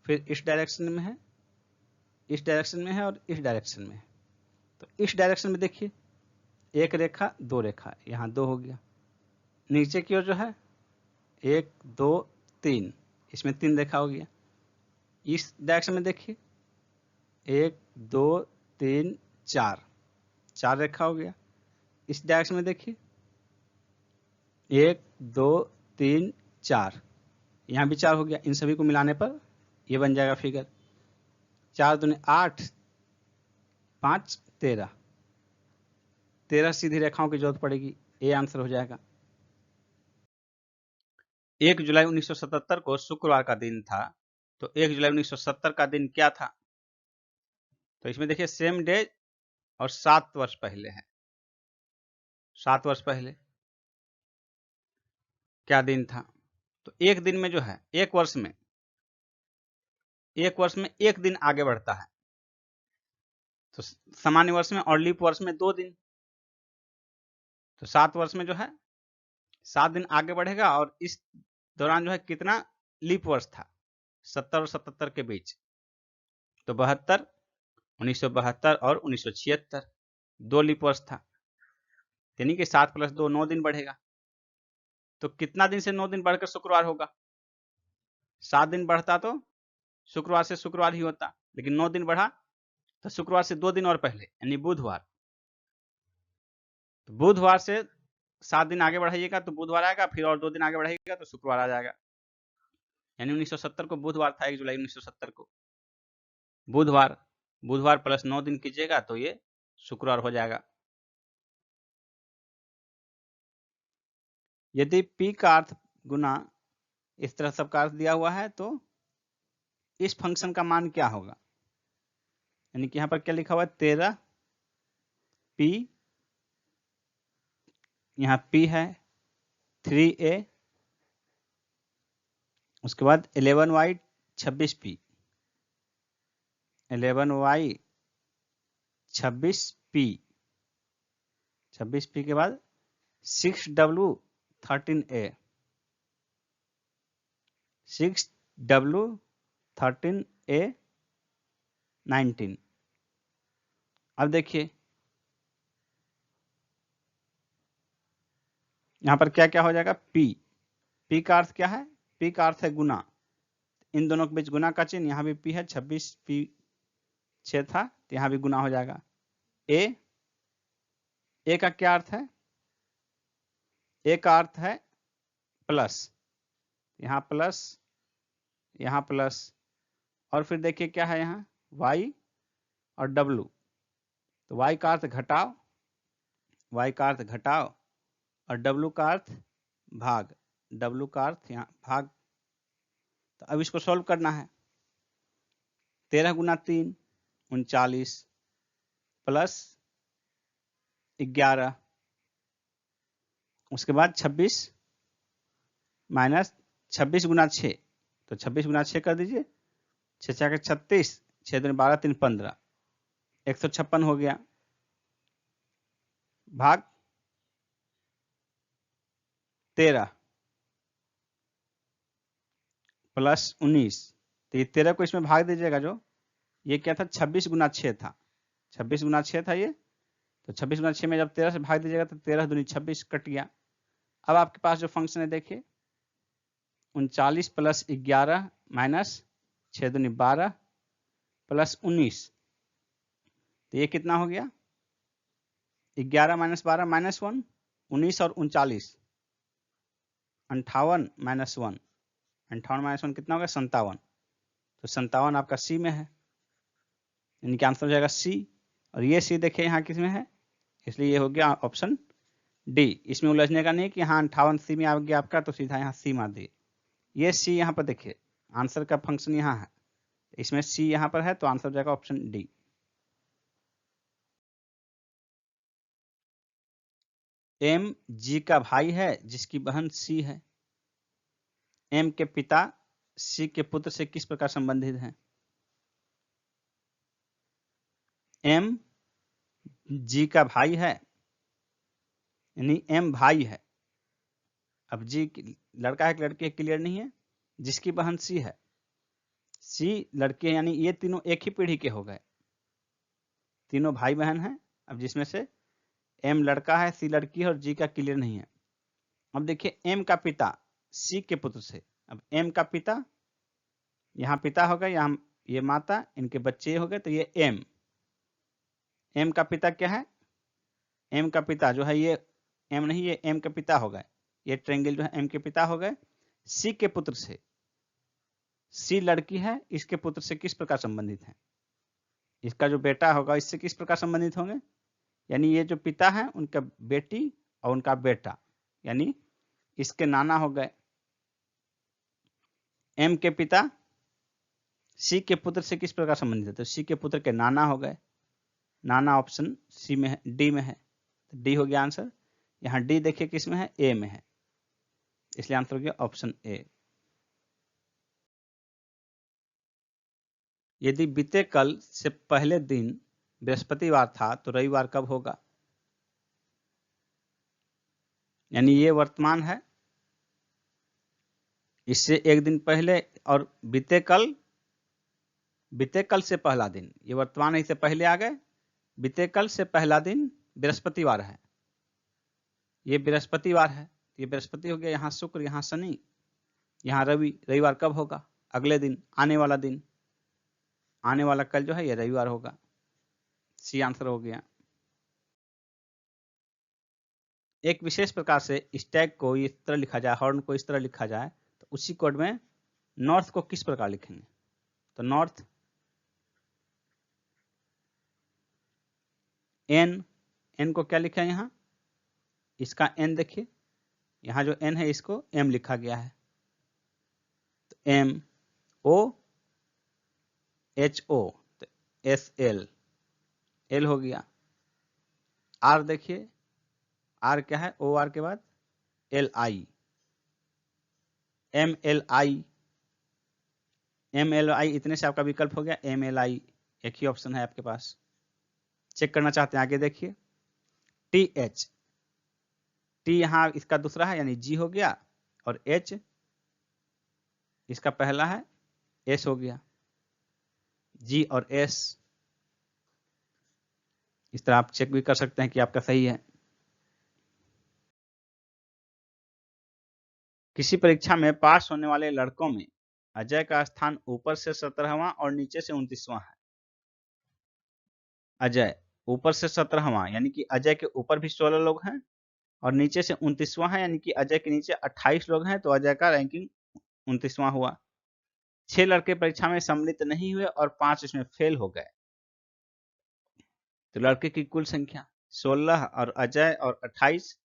Speaker 1: फिर इस डायरेक्शन में है, इस डायरेक्शन में है और इस डायरेक्शन में है। तो इस डायरेक्शन में देखिए 1 रेखा 2 रेखा, यहाँ 2 हो गया। नीचे की ओर जो है 1 2 3, इसमें 3 रेखा हो गया। इस डायरेक्शन में देखिए 1 2 3 4, 4 रेखा हो गया। इस डायरेक्शन में देखिए 1 2 3 4, यहाँ भी 4 हो गया। इन सभी को मिलाने पर ये बन जाएगा फिगर 4 दूनी 8 5 13, 13 सीधी रेखाओं की जरूरत पड़ेगी। ये आंसर हो जाएगा। 1 जुलाई 1977 को शुक्रवार का दिन था, तो 1 जुलाई 1970 का दिन क्या था? तो इसमें देखिए सेम डे और 7 वर्ष पहले है। 7 वर्ष पहले क्या दिन था? तो एक दिन में जो है, एक वर्ष में एक दिन आगे बढ़ता है। तो सामान्य वर्ष में और लीप वर्ष में 2 दिन। तो 7 वर्ष में जो है 7 दिन आगे बढ़ेगा, और इस दौरान जो है कितना लीप वर्ष था? 70 और 77 के बीच। तो 72, 1972 और 1976, 2 लीप वर्ष था। यानी कि 7 + 2 9 दिन बढ़ेगा। तो कितना दिन से 9 दिन बढ़कर शुक्रवार होगा? 7 दिन बढ़ता तो शुक्रवार से शुक्रवार ही होता, लेकिन 9 दिन बढ़ा तो शुक्रवार से 2 दिन और पहले, यानी बुधवार। तो बुधवार से 7 दिन आगे बढ़ाइएगा तो बुधवार आएगा, फिर और 2 दिन आगे बढ़ाइएगा तो शुक्रवार आ जाएगा। यानी 1970 को बुधवार था, 1 जुलाई 1970 को बुधवार। बुधवार प्लस 9 दिन कीजिएगा तो ये शुक्रवार हो जाएगा। यदि p का अर्थ गुना इस तरह सबका अर्थ दिया हुआ है, तो इस फंक्शन का मान क्या होगा? यानी कि यहाँ पर क्या लिखा हुआ है? 13 p, यहाँ p है 3a, उसके बाद 11y 26p, 11y 26p, 26p के बाद 6w 13a, 6w 13a 19। अब देखिए यहां पर क्या क्या हो जाएगा? p का अर्थ क्या है? p का अर्थ है गुना। इन दोनों के बीच गुना का चिन्ह, यहाँ भी p है, 26p 6 था तो यहाँ भी गुना हो जाएगा। a का क्या अर्थ है? a का अर्थ है प्लस, यहाँ प्लस, यहाँ प्लस, और फिर देखिए क्या है यहाँ y और w। तो y का अर्थ घटाव, y का अर्थ घटाव, और w का अर्थ भाग, w का अर्थ यहाँ भाग। तो अब इसको सॉल्व करना है। 13 गुना 3 39 प्लस 11, उसके बाद 26 माइनस 26 गुना 6, तो 26 गुना 6 कर दीजिए, 6 6 36, 6 दूनी 12 3 15, 156 हो गया, भाग 13 प्लस 19। तो ये 13 को इसमें भाग दीजिएगा, जो ये क्या था? 26 गुना 6 था, 26 गुना 6 था ये। तो 26 गुना 6 में जब 13 से भाग दीजिएगा तो 13 दूनी 26 कट गया। अब आपके पास जो फंक्शन है देखिए 39 प्लस 11 माइनस 6 दूनी 12 प्लस 19, तो ये कितना हो गया? 11 माइनस 12 माइनस 1, 19 और 39, 58 माइनस 1, 58 माइनस 1 कितना हो गया? 57। तो 57 आपका सी में है, यानी कि आंसर हो जाएगा सी। और ये सी देखिए यहाँ किस में है, इसलिए ये हो गया ऑप्शन डी। इसमें उलझने का नहीं कि हाँ 58 सी में आ गया आपका, तो सीधा यहाँ सी मार दिए। ये सी यहाँ पर देखिए, आंसर का फंक्शन यहाँ है, इसमें सी यहाँ पर है, तो आंसर हो जाएगा ऑप्शन डी। एम जी का भाई है जिसकी बहन सी है। एम के पिता सी के पुत्र से किस प्रकार संबंधित हैं? एम जी का भाई है, यानी एम भाई है। अब जी लड़का है कि लड़की है क्लियर नहीं है। जिसकी बहन सी है, सी लड़की है, यानी ये तीनों एक ही पीढ़ी के हो गए, तीनों भाई बहन हैं। अब जिसमें से एम लड़का है, सी लड़की है और जी का क्लियर नहीं है। अब देखिए एम का पिता सी के पुत्र से, अब एम का पिता, यहाँ पिता हो गए, यहाँ ये माता, इनके बच्चे हो गए, तो ये एम, एम का पिता क्या है? एम का पिता जो है ये एम नहीं, ये एम के पिता हो गए, ये ट्रायंगल जो है एम के पिता हो गए। सी के पुत्र से, सी लड़की है, इसके पुत्र से किस प्रकार संबंधित है? इसका जो बेटा होगा इससे किस प्रकार संबंधित होंगे? यानी ये जो पिता है उनका बेटी और उनका बेटा, यानी इसके नाना हो गए। एम के पिता सी के पुत्र से किस प्रकार संबंधित है? तो सी के पुत्र के नाना हो गए। नाना ऑप्शन सी में है, डी में है, तो डी हो गया आंसर। यहाँ डी देखिए किस में है? ए में है, इसलिए आंसर हो गया ऑप्शन ए। यदि बीते कल से पहले दिन बृहस्पतिवार था तो रविवार कब होगा? यानी ये वर्तमान है, इससे एक दिन पहले, और बीते कल से पहला दिन, ये वर्तमान है, इससे पहले आ गए। बीते कल से पहला दिन बृहस्पतिवार है, ये बृहस्पतिवार है, ये बृहस्पति हो गया, यहाँ शुक्र, यहाँ शनि, यहाँ रवि। रविवार कब होगा? अगले दिन, आने वाला दिन, आने वाला कल जो है ये रविवार होगा। सी आंसर हो गया। एक विशेष प्रकार से स्टैग को इस तरह लिखा जाए, हॉर्न को इस तरह लिखा जाए, तो उसी कोड में नॉर्थ को किस प्रकार लिखेंगे? तो नॉर्थ एन, एन को क्या लिखा है यहाँ? इसका एन देखिए, यहाँ जो एन है इसको एम लिखा गया है, तो एम ओ एच ओ, तो एस एल, एल हो गया। आर देखिए, आर क्या है? ओ आर के बाद L I, M L I, M L I, इतने से आपका विकल्प हो गया एम एल आई, एक ही ऑप्शन है आपके पास। चेक करना चाहते हैं आगे देखिए, टी एच, टी यहाँ इसका दूसरा है यानी जी हो गया, और एच इसका पहला है, एस हो गया। जी और एस, इस तरह आप चेक भी कर सकते हैं कि आपका सही है। किसी परीक्षा में पास होने वाले लड़कों में अजय का स्थान ऊपर से 17वां और नीचे से 29वां है। अजय ऊपर से 17वां, यानी कि अजय के ऊपर भी 16 लोग हैं, और नीचे से 29वां है, यानी कि अजय के नीचे 28 लोग हैं, तो अजय का रैंकिंग 29वां हुआ। 6 लड़के परीक्षा में सम्मिलित नहीं हुए और 5 इसमें फेल हो गए, तो लड़के की कुल संख्या 16 और अजय और 28,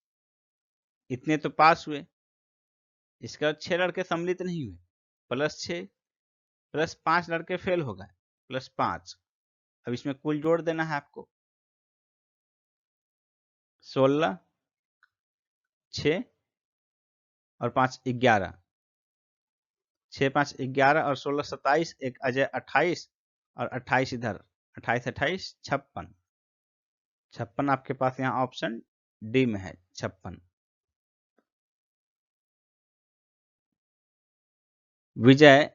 Speaker 1: इतने तो पास हुए। इसके बाद 6 लड़के सम्मिलित नहीं हुए, प्लस 6 प्लस 5 लड़के फेल हो गए, प्लस 5। अब इसमें कुल जोड़ देना है आपको, 16, 6 और 5 11, 6 5 11 और 16 27, एक अजय 28 और 28 इधर, 28 28 56, 56 आपके पास यहाँ ऑप्शन डी में है, 56। विजय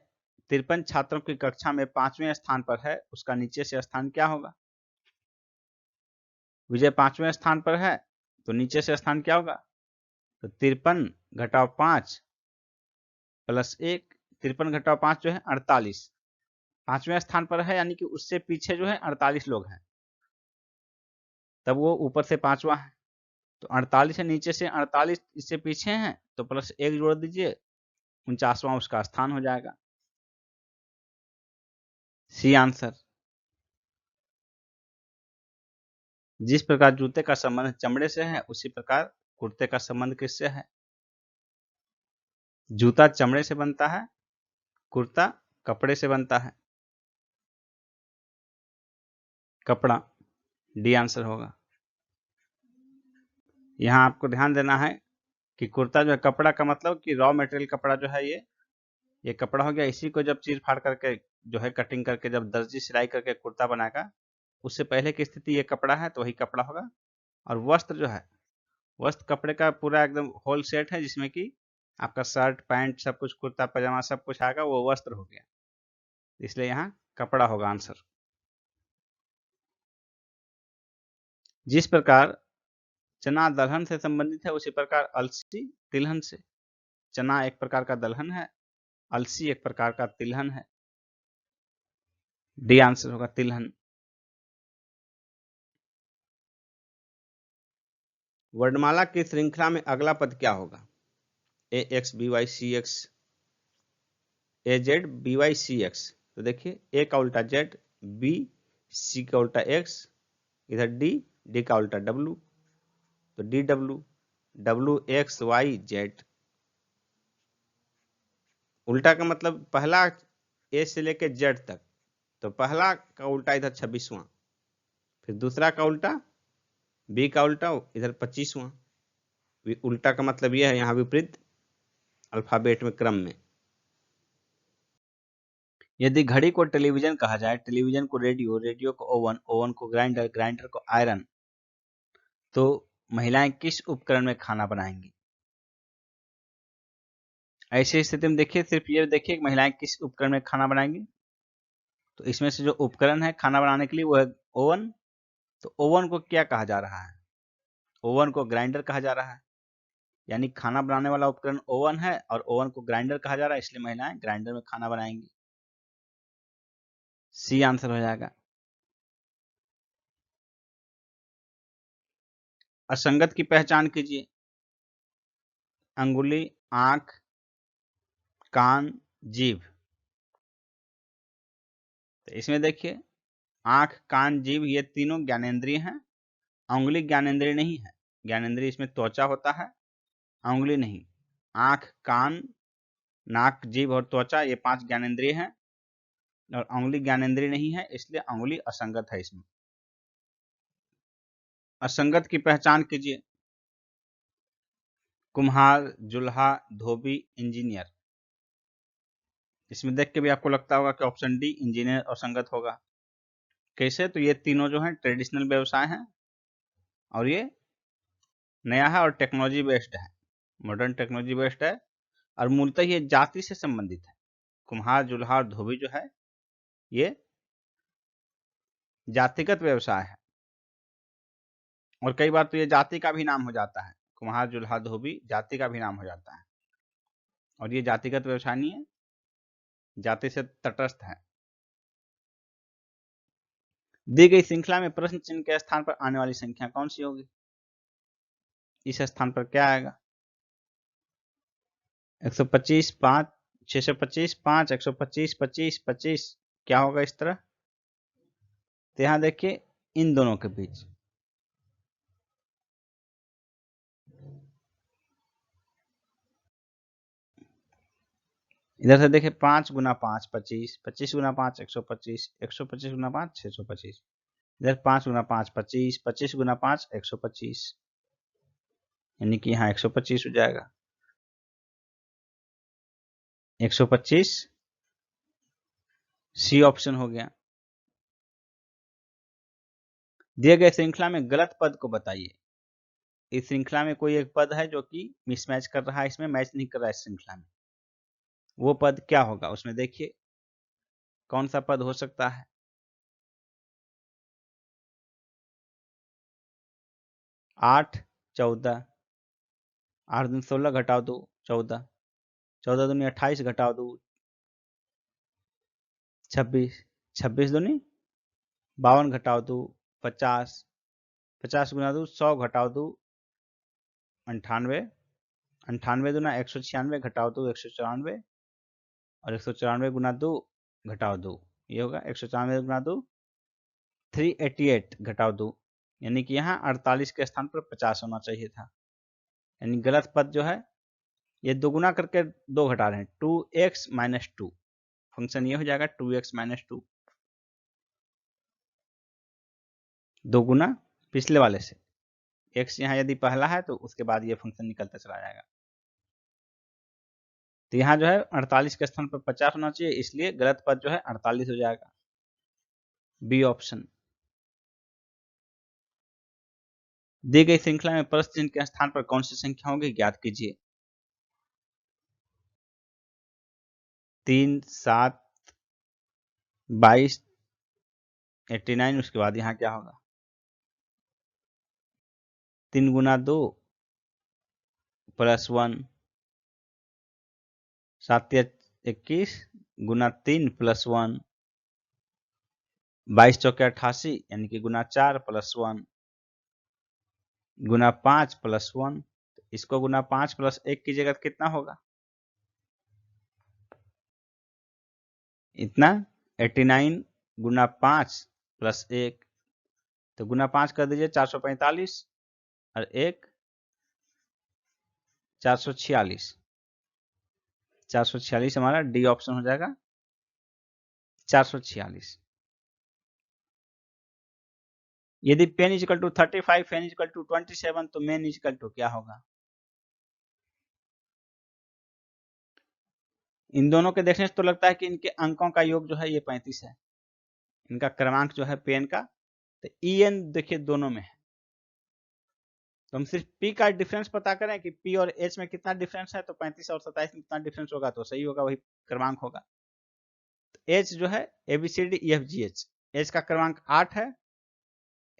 Speaker 1: 53 छात्रों की कक्षा में 5वें स्थान पर है, उसका नीचे से स्थान क्या होगा? विजय 5वें स्थान पर है, तो नीचे से स्थान क्या होगा? तो 53 घटाओ 5 प्लस 1, 53 घटाओ 5 जो है 48, 5वें स्थान पर है, यानी कि उससे पीछे जो है 48 लोग हैं, तब वो ऊपर से 5वां है। तो 48 है नीचे से, 48 इससे पीछे हैं, तो प्लस 1 जोड़ दीजिए, 49वां उसका स्थान हो जाएगा। C answer. जिस प्रकार जूते का संबंध चमड़े से है, उसी प्रकार कुर्ते का संबंध किससे है? जूता चमड़े से बनता है, कुर्ता कपड़े से बनता है। कपड़ा, डी आंसर होगा। यहाँ आपको ध्यान देना है कि कुर्ता जो है, कपड़ा का मतलब कि रॉ मटेरियल कपड़ा जो है, ये कपड़ा हो गया। इसी को जब चीर फाड़ करके जो है कटिंग करके जब दर्जी सिलाई करके कुर्ता बनाएगा, उससे पहले की स्थिति ये कपड़ा है तो वही कपड़ा होगा। और वस्त्र जो है, वस्त्र कपड़े का पूरा एकदम होल सेट है, जिसमें कि आपका शर्ट पैंट सब कुछ, कुर्ता पजामा सब कुछ आएगा, वो वस्त्र हो गया। इसलिए यहाँ कपड़ा होगा आंसर। जिस प्रकार चना दलहन से संबंधित है, उसी प्रकार अलसी तिलहन से। चना एक प्रकार का दलहन है, अलसी एक प्रकार का तिलहन है। डी आंसर होगा तिलहन। वर्णमाला की श्रृंखला में अगला पद क्या होगा? A X B Y C X, A Z B Y C X. तो देखिए, ए का उल्टा जेड, बी सी का उल्टा एक्स, इधर डी, डी का उल्टा डब्लू, तो D W, W X Y Z. उल्टा का मतलब पहला ए से लेके जेड तक, तो पहला का उल्टा इधर 26वां, फिर दूसरा का उल्टा, बी का उल्टा इधर 25वां। उल्टा का मतलब यह है यहाँ विपरीत अल्फाबेट में, क्रम में। यदि घड़ी को टेलीविजन कहा जाए, टेलीविजन को रेडियो, रेडियो को ओवन, ओवन को ग्राइंडर, ग्राइंडर को आयरन, तो महिलाएं किस उपकरण में खाना बनाएंगी? ऐसी स्थिति में देखिए, सिर्फ ये देखिए कि महिलाएं किस उपकरण में खाना बनाएंगी। तो इसमें से जो उपकरण है खाना बनाने के लिए वो है ओवन। तो ओवन को क्या कहा जा रहा है? ओवन को ग्राइंडर कहा जा रहा है, यानी खाना बनाने वाला उपकरण ओवन है और ओवन को ग्राइंडर कहा जा रहा है, इसलिए महिलाएं ग्राइंडर में खाना बनाएंगी। सी आंसर हो जाएगा। असंगत की पहचान कीजिए। अंगुली, आंख, कान, जीभ। तो इसमें देखिए, आंख, कान, जीभ ये तीनों ज्ञानेंद्रिय हैं। उंगली ज्ञानेंद्रिय नहीं है। ज्ञानेंद्रिय इसमें त्वचा होता है, उंगली नहीं। आंख, कान, नाक, जीभ और त्वचा ये 5 ज्ञानेंद्रिय हैं, और उंगली ज्ञानेंद्रिय नहीं है, इसलिए उंगली असंगत है इसमें। असंगत की पहचान कीजिए। कुम्हार, जुल्हा, धोबी, इंजीनियर। इसमें देख के भी आपको लगता होगा कि ऑप्शन डी इंजीनियर असंगत होगा। कैसे? तो ये तीनों जो हैं ट्रेडिशनल व्यवसाय हैं, और ये नया है और टेक्नोलॉजी बेस्ड है, मॉडर्न टेक्नोलॉजी बेस्ड है, और मूलतः ये जाति से संबंधित है। कुम्हार, जुल्हा और धोबी जो है, ये जातिगत व्यवसाय है, और कई बार तो ये जाति का भी नाम हो जाता है। कुम्हार, जुल्हा, धोबी जाति का भी नाम हो जाता है, और ये जातिगत व्यवसाय नहीं है, जाति से तटस्थ है। दी गई श्रृंखला में प्रश्न चिन्ह के स्थान पर आने वाली संख्या कौन सी होगी? इस स्थान पर क्या आएगा? 125, 5, 625, 5, 125, 25, 25, क्या होगा इस तरह? तो यहां देखिए, इन दोनों के बीच इधर से देखिए, 5 गुना 5 25, 25 गुना 5 125, 125 गुना 5 625, इधर 5 गुना 5 25, 25 गुना 5 125, यानी कि यहाँ 125 हो जाएगा। 125 सी ऑप्शन हो गया। दिए गए श्रृंखला में गलत पद को बताइए। इस श्रृंखला में कोई एक पद है जो कि मिसमैच कर रहा है, इसमें मैच नहीं कर रहा है इस श्रृंखला में। वो पद क्या होगा? उसमें देखिए कौन सा पद हो सकता है। 8, 14, 8 दूनी 16 घटाओ 2 14, 14 दूनी 28 घटाओ 2 26, 26 दूनी 52 घटाओ 2 50, 50 गुना 2 100 घटाओ 2 98, 98 दूना 196 घटाओ 2 194, और 194 गुना 2 घटाओ 2, ये होगा 194 गुना 2 388 घटाओ 2, यानी कि यहाँ 48 के स्थान पर 50 होना चाहिए था। यानी गलत पद जो है, ये दोगुना करके 2 घटा रहे हैं, 2x माइनस 2, फंक्शन ये हो जाएगा 2x माइनस 2, दोगुना पिछले वाले से, x यहाँ यदि पहला है तो उसके बाद ये फंक्शन निकलता चला जाएगा। तो यहाँ जो है 48 के स्थान पर 50 होना चाहिए, इसलिए गलत पद जो है 48 हो जाएगा, बी ऑप्शन। दी गई श्रृंखला में प्लस चिन्ह के स्थान पर कौन सी संख्या होगी, ज्ञात कीजिए। 3, 7, 22, 89, उसके बाद यहाँ क्या होगा, 3 गुना 2 प्लस 1, 7 या 21 गुना 3 प्लस 1, 22 चौके 88 यानी कि गुना 4 प्लस 1 गुना 5 प्लस 1। इसको गुना 5 प्लस 1 कीजिएगा तो कितना होगा, इतना 89 गुना 5 प्लस 1, तो गुना 5 कर दीजिए 445 और 1 446, 446 हमारा डी ऑप्शन हो जाएगा, 446। यदि pen equal to 35, fen equal to 27 तो मेन इजिकल टू क्या होगा। इन दोनों के देखने से तो लगता है कि इनके अंकों का योग जो है ये 35 है, इनका क्रमांक जो है पेन का, तो ई एन देखिए दोनों में है, तो हम सिर्फ पी का डिफरेंस पता करें कि पी और एच में कितना डिफरेंस है, तो 35 और 27 में कितना डिफरेंस होगा तो सही होगा, वही क्रमांक होगा। तो एच जो है ABCD EFG H, एच का क्रमांक 8 है,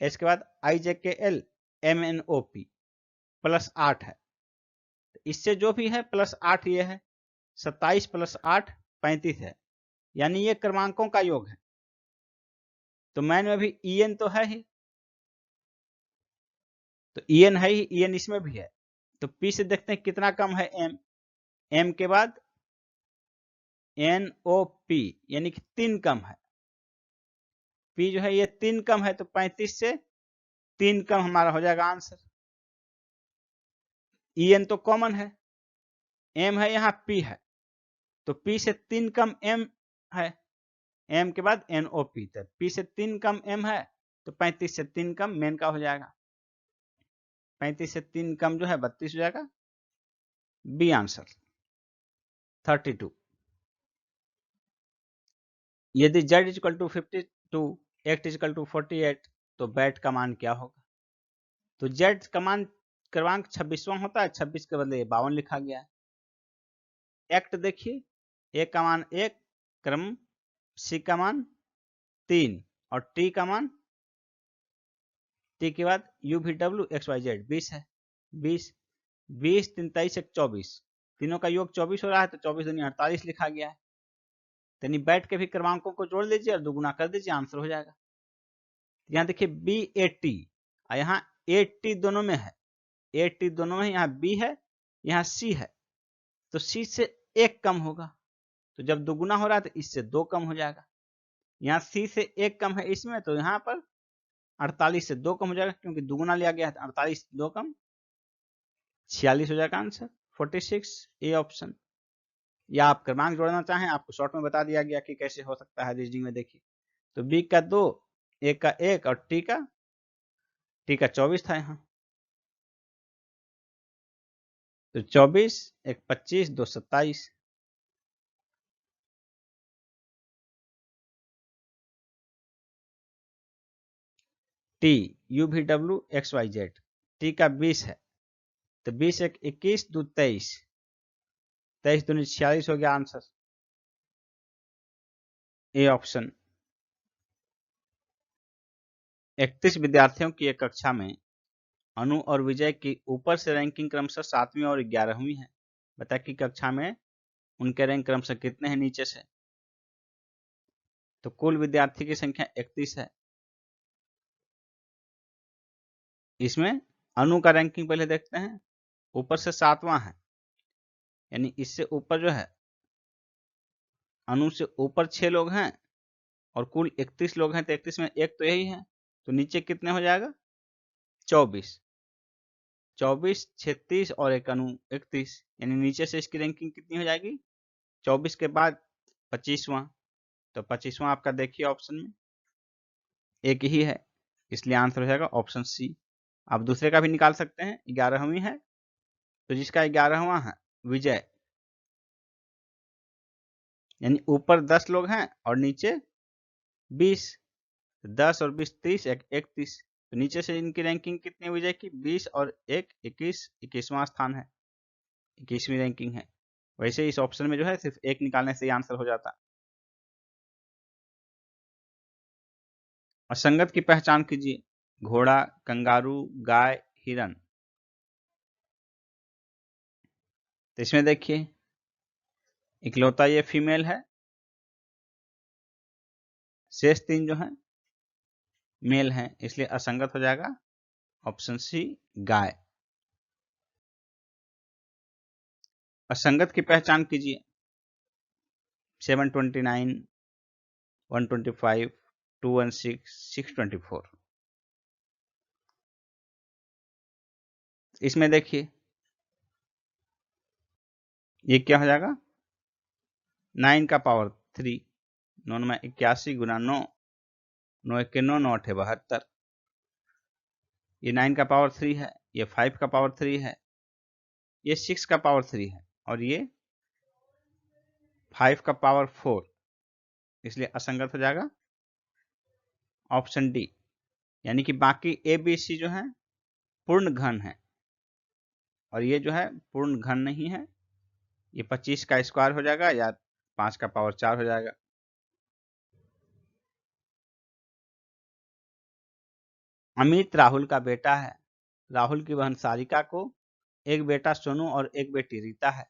Speaker 1: एच के बाद IJKL MNOP प्लस 8 है, तो इससे जो भी है प्लस 8 ये है, 27 प्लस 8 35 है, यानी ये क्रमांकों का योग है। तो मैन में भी EN तो है ही, तो EN है ही, EN इसमें भी है, तो P से देखते हैं कितना कम है M, M के बाद NOP यानी कि 3 कम है, P जो है ये 3 कम है, तो 35 से 3 कम हमारा हो जाएगा आंसर। EN तो कॉमन है, M है यहाँ P है, तो P से 3 कम M है, M के बाद NOP, तो P से 3 कम M है, तो 35 से 3 कम मेन का हो जाएगा, 35 से 3 कम जो है 32 हो जाएगा, बी आंसर 32। यदि z equal to 52, x equal to 48 तो बैट का मान क्या होगा। तो z का मान क्रमांक 26वां होता है, 26 के बदले 52 लिखा गया है। एक्ट देखिए, ए का मान 1, क्रम सी का मान 3 और टी का मान, टी के बाद UVW XYZ 20 है, 20 20 3 23 1 24, तीनों का योग 24 हो रहा है, तो 24 दूनी 48 लिखा गया है। यानी बैठ के भी क्रमांकों को जोड़ लीजिए और दोगुना कर दीजिए, आंसर हो जाएगा। यहाँ देखिए BAT, यहाँ AT दोनों में है, AT दोनों में, यहाँ B है यहाँ C है, तो C से 1 कम होगा, तो जब दोगुना हो रहा है तो इससे 2 कम हो जाएगा। यहाँ C से 1 कम है इसमें, तो यहाँ पर 48 से 2 कम हो जाएगा, क्योंकि दुगुना लिया गया है, 48 2 कम 46 हो जाएगा आंसर 46, ए ऑप्शन। या आप क्रमांक जोड़ना चाहें, आपको शॉर्ट में बता दिया गया कि कैसे हो सकता है रीजनिंग में। देखिए तो B का 2, A का 1 और T का 24 था यहाँ, तो 24 1 25 2 27, T UVW XYZ, T का 20 है, तो 20 1 21 2 23, 23 दूनी 46 हो गया आंसर, ए ऑप्शन। 31 विद्यार्थियों की एक कक्षा में अनु और विजय की ऊपर से रैंकिंग क्रमशः 7वीं और 11वीं है। बता कि कक्षा में उनके रैंक क्रमशः कितने हैं नीचे से। तो कुल विद्यार्थी की संख्या 31 है। इसमें अनु का रैंकिंग पहले देखते हैं, ऊपर से 7वां है, यानी इससे ऊपर जो है अनु से ऊपर 6 लोग हैं और कुल 31 लोग हैं, तो 31 में एक तो यही है, तो नीचे कितने हो जाएगा 24, 24 36 और एक अनु 31, यानी नीचे से इसकी रैंकिंग कितनी हो जाएगी 24 के बाद 25वां, तो 25वां आपका देखिए ऑप्शन में एक ही है, इसलिए आंसर हो जाएगा ऑप्शन सी। आप दूसरे का भी निकाल सकते हैं, 11वीं है तो जिसका 11वां है विजय, यानी ऊपर 10 लोग हैं और नीचे 20, 10 और 20 30, 31, तो नीचे से इनकी रैंकिंग कितनी है विजय की, 20 और 1 21, 21वां स्थान है, 21वीं रैंकिंग है। वैसे इस ऑप्शन में जो है सिर्फ एक निकालने से ही आंसर हो जाता। असंगत की पहचान कीजिए, घोड़ा, कंगारू, गाय, हिरन। तो इसमें देखिए इकलौता ये फीमेल है, शेष 3 जो है मेल हैं, इसलिए असंगत हो जाएगा ऑप्शन सी गाय। असंगत की पहचान कीजिए, 729, 125, 216, 624। इसमें देखिए ये क्या हो जाएगा, 9 का पावर 3, 9 में 81 गुना 9, 9 1 9, 9 8 72, ये 9 का पावर 3 है, ये 5 का पावर 3 है, ये 6 का पावर 3 है और ये 5 का पावर 4, इसलिए असंगत हो जाएगा ऑप्शन डी। यानी कि बाकी ए बी सी जो है पूर्ण घन है और ये जो है पूर्ण घन नहीं है, ये 25 का स्क्वायर हो जाएगा या 5 का पावर 4 हो जाएगा। अमित राहुल का बेटा है, राहुल की बहन सारिका को एक बेटा सोनू और एक बेटी रीता है।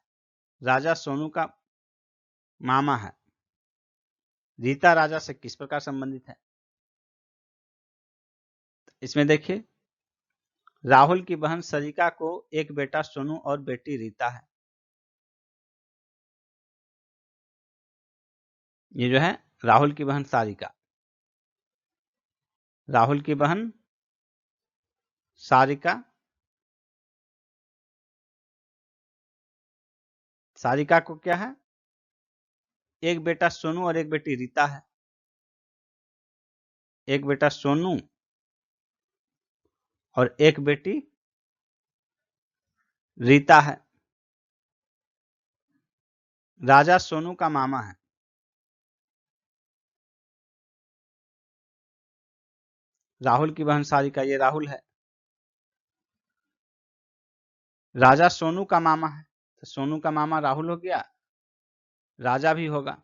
Speaker 1: राजा सोनू का मामा है, रीता राजा से किस प्रकार संबंधित है। इसमें देखिए राहुल की बहन सरिका को एक बेटा सोनू और बेटी रीता है, ये जो है राहुल की बहन सारिका, राहुल की बहन सारिका, सारिका को क्या है, एक बेटा सोनू और एक बेटी रीता है, एक बेटा सोनू और एक बेटी रीता है। राजा सोनू का मामा है, राहुल की बहन सारिका, ये राहुल है। राजा सोनू का मामा है तो सोनू का मामा राहुल हो गया, राजा भी होगा।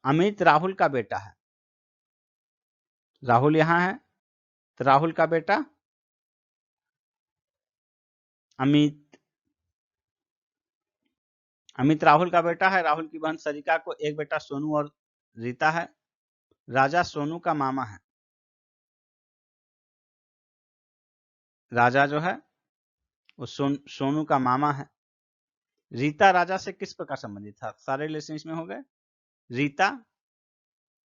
Speaker 1: अमित राहुल का बेटा है, राहुल यहां है तो राहुल का बेटा अमित, अमित राहुल का बेटा है, राहुल की बहन सरिका को एक बेटा सोनू और रीता है। राजा सोनू का मामा है, राजा जो है वो सोनू का मामा है। रीता राजा से किस प्रकार संबंधित था, सारे रिलेशन इसमें हो गए। रीता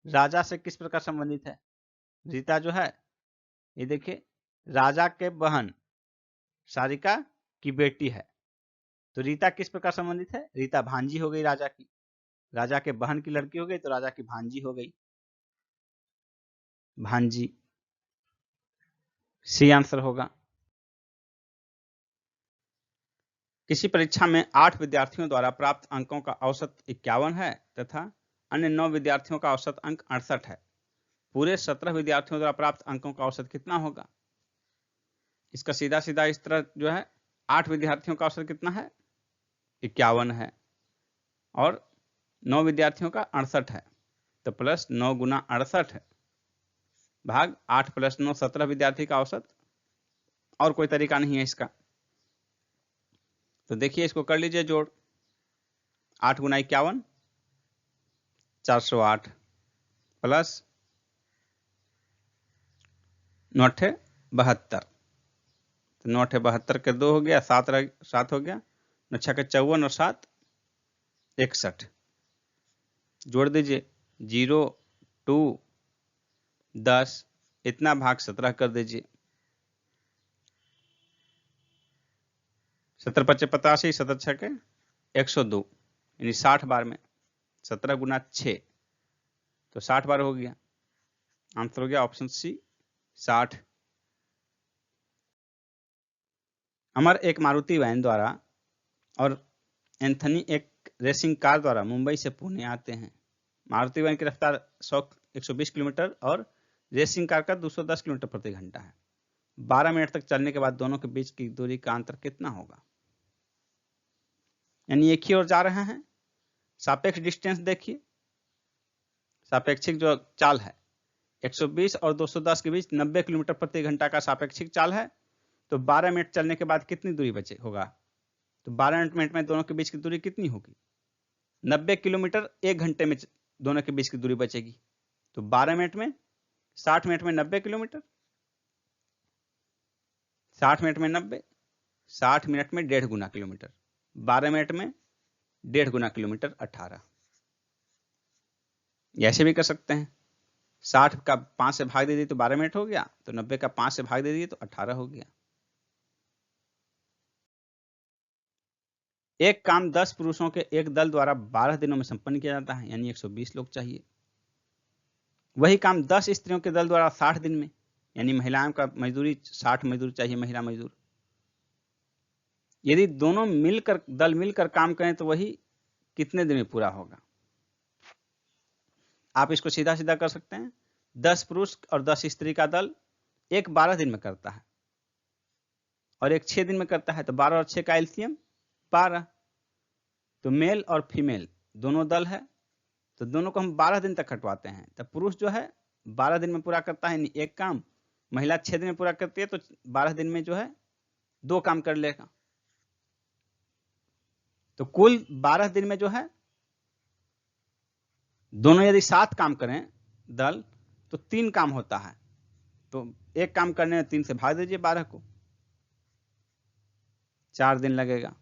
Speaker 1: राजा से किस प्रकार संबंधित है, रीता जो है ये देखिए राजा के बहन सारिका की बेटी है, तो रीता किस प्रकार संबंधित है, रीता भांजी हो गई राजा की, राजा के बहन की लड़की हो गई तो राजा की भांजी हो गई, भांजी, सी आंसर होगा। किसी परीक्षा में 8 विद्यार्थियों द्वारा प्राप्त अंकों का औसत 51 है तथा अन्य 9 विद्यार्थियों का औसत अंक 68 है, पूरे 17 विद्यार्थियों द्वारा प्राप्त अंकों का औसत कितना होगा। इसका सीधा सीधा इस तरह जो है 8 विद्यार्थियों का औसत कितना है 51 है और 9 विद्यार्थियों का 68 है, तो प्लस 9 गुना 68 भाग 8 प्लस 9 17 विद्यार्थी का औसत, और कोई तरीका नहीं है इसका। तो देखिए इसको कर लीजिए जोड़, 8 गुना 51 408 प्लस 9 72, तो 9 72 के 2 हो गया, 7 हो गया, 9 6 54 और 7 61, जोड़ दीजिए 0 2 10 इतना भाग 17 कर दीजिए, 17 5 85, 17 6 102, यानी 60 बार में 17 गुना 6 तो 60 बार हो गया। आंसर हो गया ऑप्शन सी 60। अमर एक मारुति वैन द्वारा और एंथनी एक रेसिंग कार द्वारा मुंबई से पुणे आते हैं। मारुति वैन की रफ्तार 120 किलोमीटर और रेसिंग कार का 210 किलोमीटर प्रति घंटा है। 12 मिनट तक चलने के बाद दोनों के बीच की दूरी का अंतर कितना होगा? यानी एक ही ओर जा रहे हैं, सापेक्ष डिस्टेंस देखिए, सापेक्षिक जो चाल है 120 और 210 के बीच 90 किलोमीटर प्रति घंटा का सापेक्षिक चाल है। तो 12 मिनट चलने के बाद कितनी दूरी बचे होगा? तो 12 मिनट में दोनों के बीच की दूरी कितनी होगी? 90 किलोमीटर 1 घंटे में दोनों के बीच की दूरी बचेगी। तो 12 मिनट में 60 मिनट में 90 किलोमीटर, 60 मिनट में 90, 60 मिनट में 1.5 गुना किलोमीटर, 12 मिनट में 1.5 गुना किलोमीटर 18। ऐसे भी कर सकते हैं, 60 का 5 से भाग दे दिए तो 12 मिनट हो गया, तो 90 का 5 से भाग दे दिए तो 18 हो गया। एक काम 10 पुरुषों के एक दल द्वारा 12 दिनों में संपन्न किया जाता है, यानी 120 लोग चाहिए। वही काम 10 स्त्रियों के दल द्वारा 60 दिन में, यानी महिलाओं का मजदूरी 60 मजदूर चाहिए, महिला मजदूर। यदि दोनों दल मिलकर काम करें तो वही कितने दिन में पूरा होगा? आप इसको सीधा सीधा कर सकते हैं। 10 पुरुष और 10 स्त्री का दल एक 12 दिन में करता है और एक 6 दिन में करता है, तो 12 और 6 का एलसीएम 12। तो मेल और फीमेल दोनों दल है, तो दोनों को हम 12 दिन तक कटवाते हैं। तो पुरुष जो है 12 दिन में पूरा करता है एक काम, महिला 6 दिन में पूरा करती है, तो 12 दिन में जो है 2 काम कर लेगा। तो कुल 12 दिन में जो है दोनों यदि 7 काम करें दल तो 3 काम होता है। तो एक काम करने में 3 से भाग दीजिए 12 को, 4 दिन लगेगा।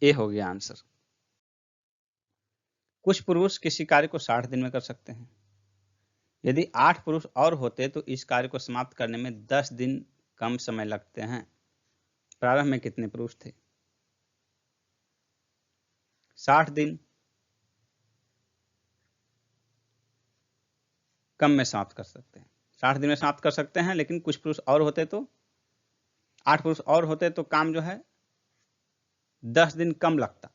Speaker 1: ए हो गया आंसर। कुछ पुरुष किसी कार्य को 60 दिन में कर सकते हैं। यदि 8 पुरुष और होते तो इस कार्य को समाप्त करने में 10 दिन कम समय लगते हैं। प्रारंभ में कितने पुरुष थे? 60 दिन कम में समाप्त कर सकते हैं, 60 दिन में समाप्त कर सकते हैं, लेकिन कुछ पुरुष और होते तो 8 पुरुष और होते तो काम जो है 10 दिन कम लगता।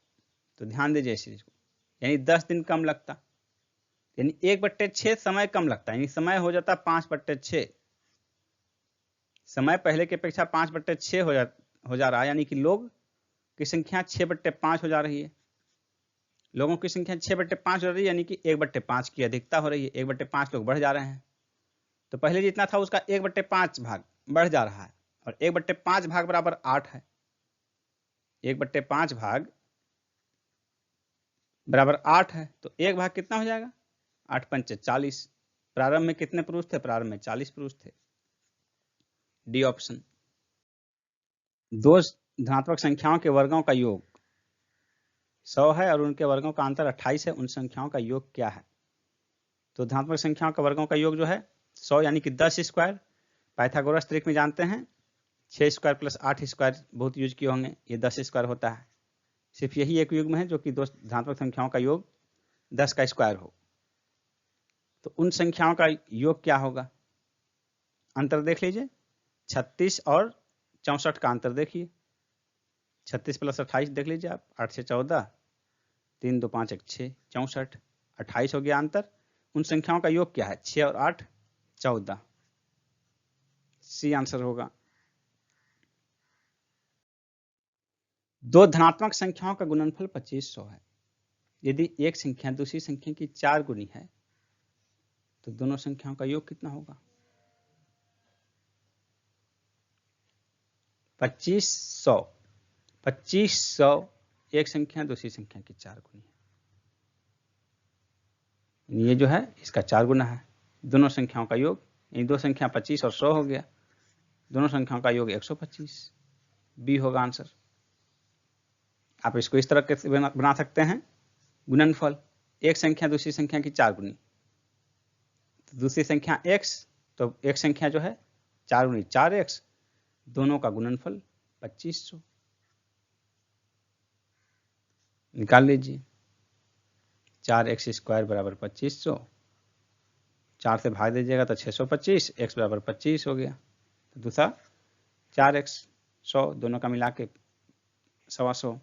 Speaker 1: तो ध्यान दीजिए इस चीज को, यानी 10 दिन कम लगता, यानी 1/6 समय कम लगता है, यानी समय हो जाता 5/6। समय पहले की अपेक्षा 5/6 हो जा रहा है, यानी कि लोग की संख्या 6/5 हो जा रही है। लोगों की संख्या 6/5 हो रही है, यानी कि 1/5 की अधिकता हो रही है। 1/5 लोग बढ़ जा रहे हैं। तो पहले जितना था उसका 1/5 भाग बढ़ जा रहा है, और 1/5 भाग बराबर 8 है। 1/5 भाग बराबर 8 है, तो 1 भाग कितना हो जाएगा? 8 पंचे 40। प्रारंभ में कितने पुरुष थे? प्रारंभ में 40 पुरुष थे। D option. दो धनात्मक संख्याओं के वर्गों का योग 100 है और उनके वर्गों का अंतर 28 है, उन संख्याओं का योग क्या है? तो धनात्मक संख्याओं के वर्गों का योग जो है 100 यानी कि 10 स्क्वायर। पाइथागोरस त्रिक में जानते हैं 6 स्क्वायर प्लस 8 स्क्वायर बहुत यूज किए होंगे, ये 10 स्क्वायर होता है। सिर्फ यही एक युग्म है जो कि दो धनात्मक संख्याओं का योग 10 का स्क्वायर हो। तो उन संख्याओं का योग क्या होगा? अंतर देख लीजिए, 36 और 64 का अंतर देखिए। 36 प्लस 28 देख लीजिए आप, 8 से 14, 3 2 5 1 6, 64, 28 हो गया अंतर। उन संख्याओं का योग क्या है? 6 और 8 14। सी आंसर होगा। दो धनात्मक संख्याओं का गुणनफल 2500 है। यदि एक संख्या दूसरी संख्या की 4 गुनी है तो दोनों संख्याओं का योग कितना होगा? 2500। 2500 एक संख्या दूसरी संख्या की 4 गुनी है, ये जो है इसका 4 गुना है। दोनों संख्याओं का योग, ये दो संख्या 25 और 100 हो गया, दोनों संख्याओं का योग 125। बी होगा आंसर। आप इसको इस तरह से बना सकते हैं, गुणनफल एक संख्या दूसरी संख्या की 4 गुनी, तो दूसरी संख्या x, तो एक संख्या जो है 4 गुनी 4x, दोनों का गुणनफल 2500। निकाल लीजिए। 4x² बराबर 2500, 4 से भाग दीजिएगा तो 625, x बराबर 25 हो गया। तो दूसरा 4x 100 दोनों का मिला के 125।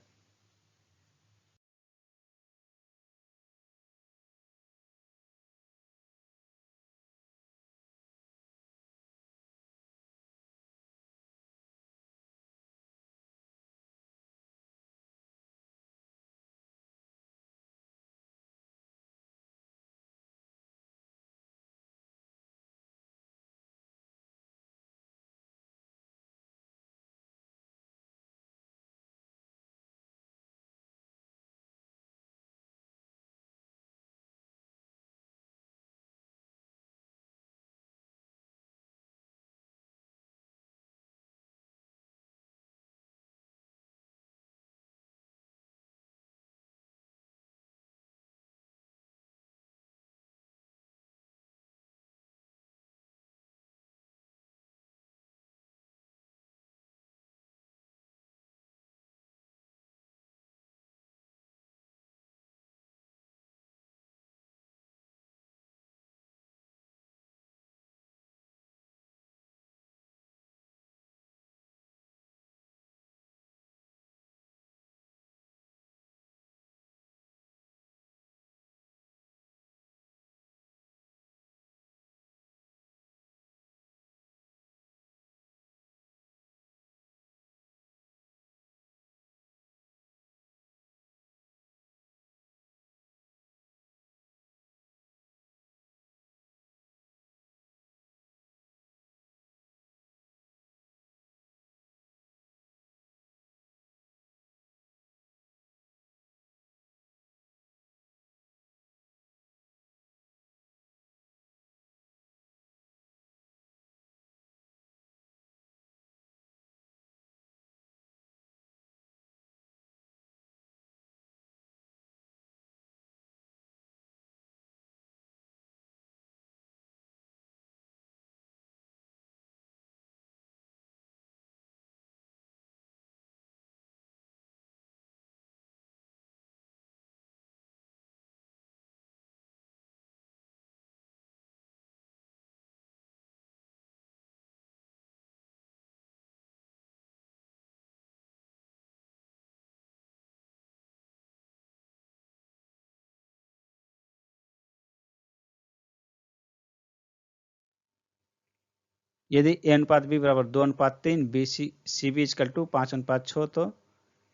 Speaker 1: यदि a अनुपात b बराबर 2:3, B C B equal to 5:6, तो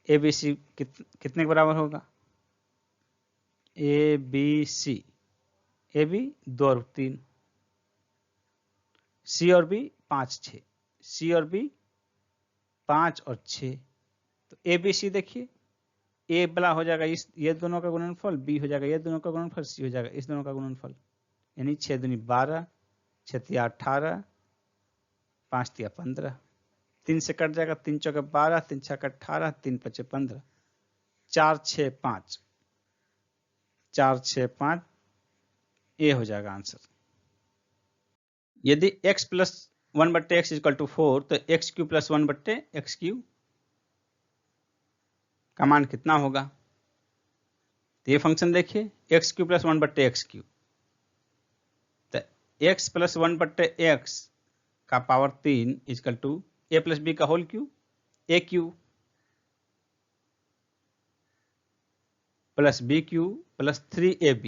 Speaker 1: ए बी सी कितने के बराबर होगा? A B C, A B 2 और 3, सी और बी 5, 6, सी और बी 5 और 6। तो ए बी सी देखिए, ए वाला हो जाएगा इस ये दोनों का गुणनफल, बी हो जाएगा ये दोनों का गुणनफल, सी हो जाएगा इस दोनों का गुणनफल। यानी 6 दूनी 12, 6 तिया 18, 5 तिया 15, 3 से कट जाएगा, 3 चौके 12, 3 छक्के 18, 3 पचे 15, 4 6 5, 4 6 5, ए हो जाएगा आंसर। यदि x plus 1/x equal to 4, तो x³ प्लस 1/x³ का मान कितना होगा? तो ये फंक्शन देखिए, x³ प्लस 1/x³, तो x प्लस 1/x का power 3 equal to a plus B का whole cube, a³ plus b³ plus 3ab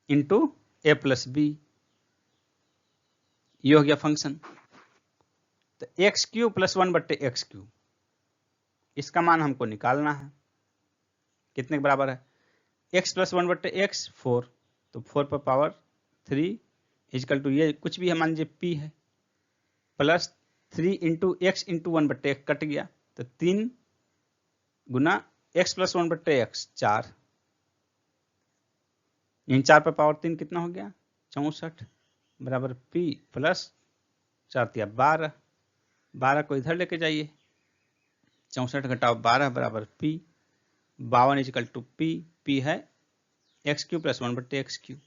Speaker 1: into a plus B, ये हो गया फंक्शन। तो x³ प्लस 1/x³, इसका मान हमको निकालना है, कितने के बराबर है? x प्लस 1/x 4, तो 4 पर पावर 3 इजकल टू ये कुछ भी है मान लीजिए p है, plus 3 into x into 1/x cut गया, तो 3 गुना x प्लस 1/x 4, इन 4 पर पावर 3 कितना हो गया? 64 बराबर p प्लस 4 तिया 12, 12 को इधर लेके जाइए, 64 घटाओ 12 बराबर p, 52 equal to p, p है x³ plus 1/x³,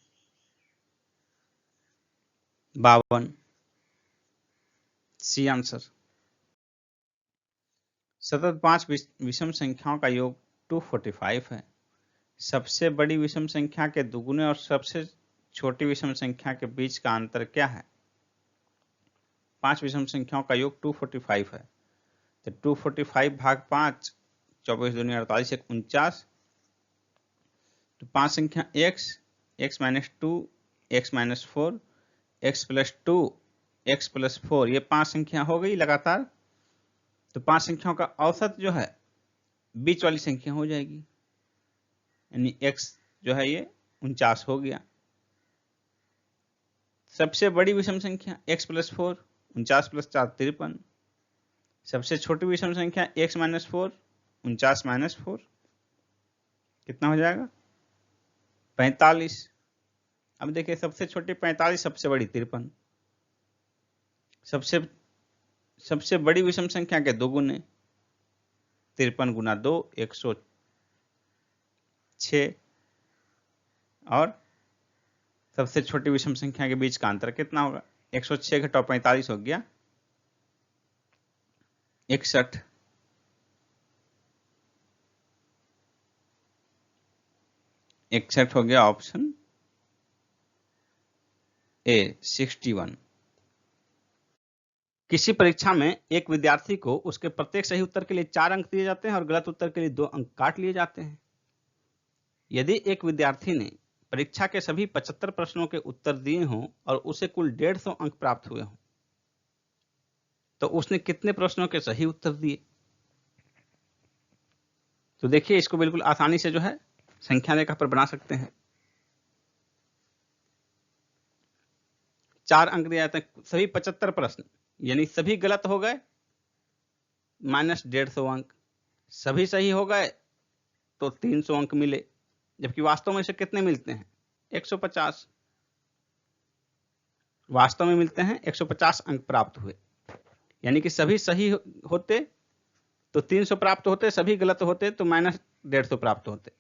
Speaker 1: 52 C answer. सतत 5 विषम संख्याओं का योग 245 है। सबसे बड़ी विषम संख्या के दुगुने और सबसे छोटी विषम संख्या के बीच का अंतर क्या है? 5 विषम संख्याओं का योग 245 है। तो 245 भाग 5, 24 दूनी 48, 49। तो 5 संख्या x minus 2, x minus 4, x plus 2, x plus 4, ये 5 संख्या हो गई लगातार। तो 5 संख्याओं का औसत जो है बीच वाली संख्या हो जाएगी, यानी x जो है ये 49 हो गया। सबसे बड़ी विषम संख्या x प्लस 4, 49 प्लस 4 53। सबसे छोटी विषम संख्या x माइनस 4, 49 माइनस 4, कितना हो जाएगा? 45। अब देखिए सबसे छोटी 45, सबसे बड़ी 53। सबसे बड़ी विषम संख्या के दो गुने, 53 गुना 2 106। और सबसे छोटी विषम संख्या के बीच का अंतर कितना होगा? 106 घटाओ 45 हो गया 61। हो गया ऑप्शन ए 61। किसी परीक्षा में एक विद्यार्थी को उसके प्रत्येक सही उत्तर के लिए 4 अंक दिए जाते हैं और गलत उत्तर के लिए 2 अंक काट लिए जाते हैं। यदि एक विद्यार्थी ने परीक्षा के सभी 75 प्रश्नों के उत्तर दिए हों और उसे कुल 150 अंक प्राप्त हुए हों, तो उसने कितने प्रश्नों के सही उत्तर दिए? तो देखिए इसको बिल्कुल आसानी से जो है संख्या रेखा पर बना सकते हैं। 4 अंक दिए जाते हैं, सभी 75 प्रश्न, यानी सभी गलत हो गए माइनस 150 अंक, सभी सही हो गए तो 300 अंक मिले, जबकि वास्तव में से कितने मिलते हैं? 150। वास्तव में मिलते हैं 150 अंक प्राप्त हुए, यानी कि सभी सही होते तो 300 प्राप्त होते, सभी गलत होते तो माइनस 150 प्राप्त होते।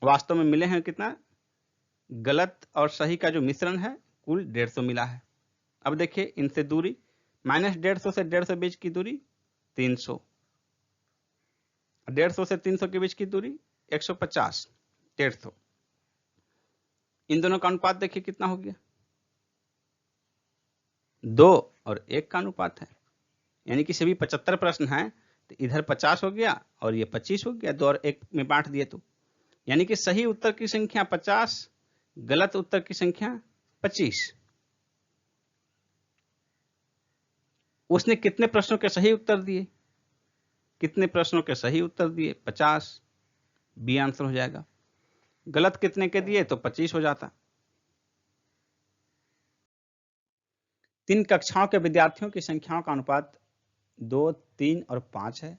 Speaker 1: वास्तव में मिले हैं कितना? गलत और सही का जो मिश्रण है कुल 150 मिला है। अब देखिए इनसे दूरी, माइनस 150 से 150 बीच की दूरी 300, 150 से 300 के बीच की दूरी 150, 150। इन दोनों का अनुपात देखिए कितना हो गया? 2 और 1 का अनुपात है, यानी कि सभी 75 प्रश्न हैं तो इधर 50 हो गया और ये 25 हो गया, 2 और 1 में बांट दिए तो, यानी कि सही उत्तर की संख्या 50, गलत उत्तर की संख्या 25। उसने कितने प्रश्नों के सही उत्तर दिए? कितने प्रश्नों के सही उत्तर दिए? 50, बी आंसर हो जाएगा। गलत कितने के दिए तो 25 हो जाता। 3 कक्षाओं के विद्यार्थियों की संख्याओं का अनुपात 2, 3 और 5 है।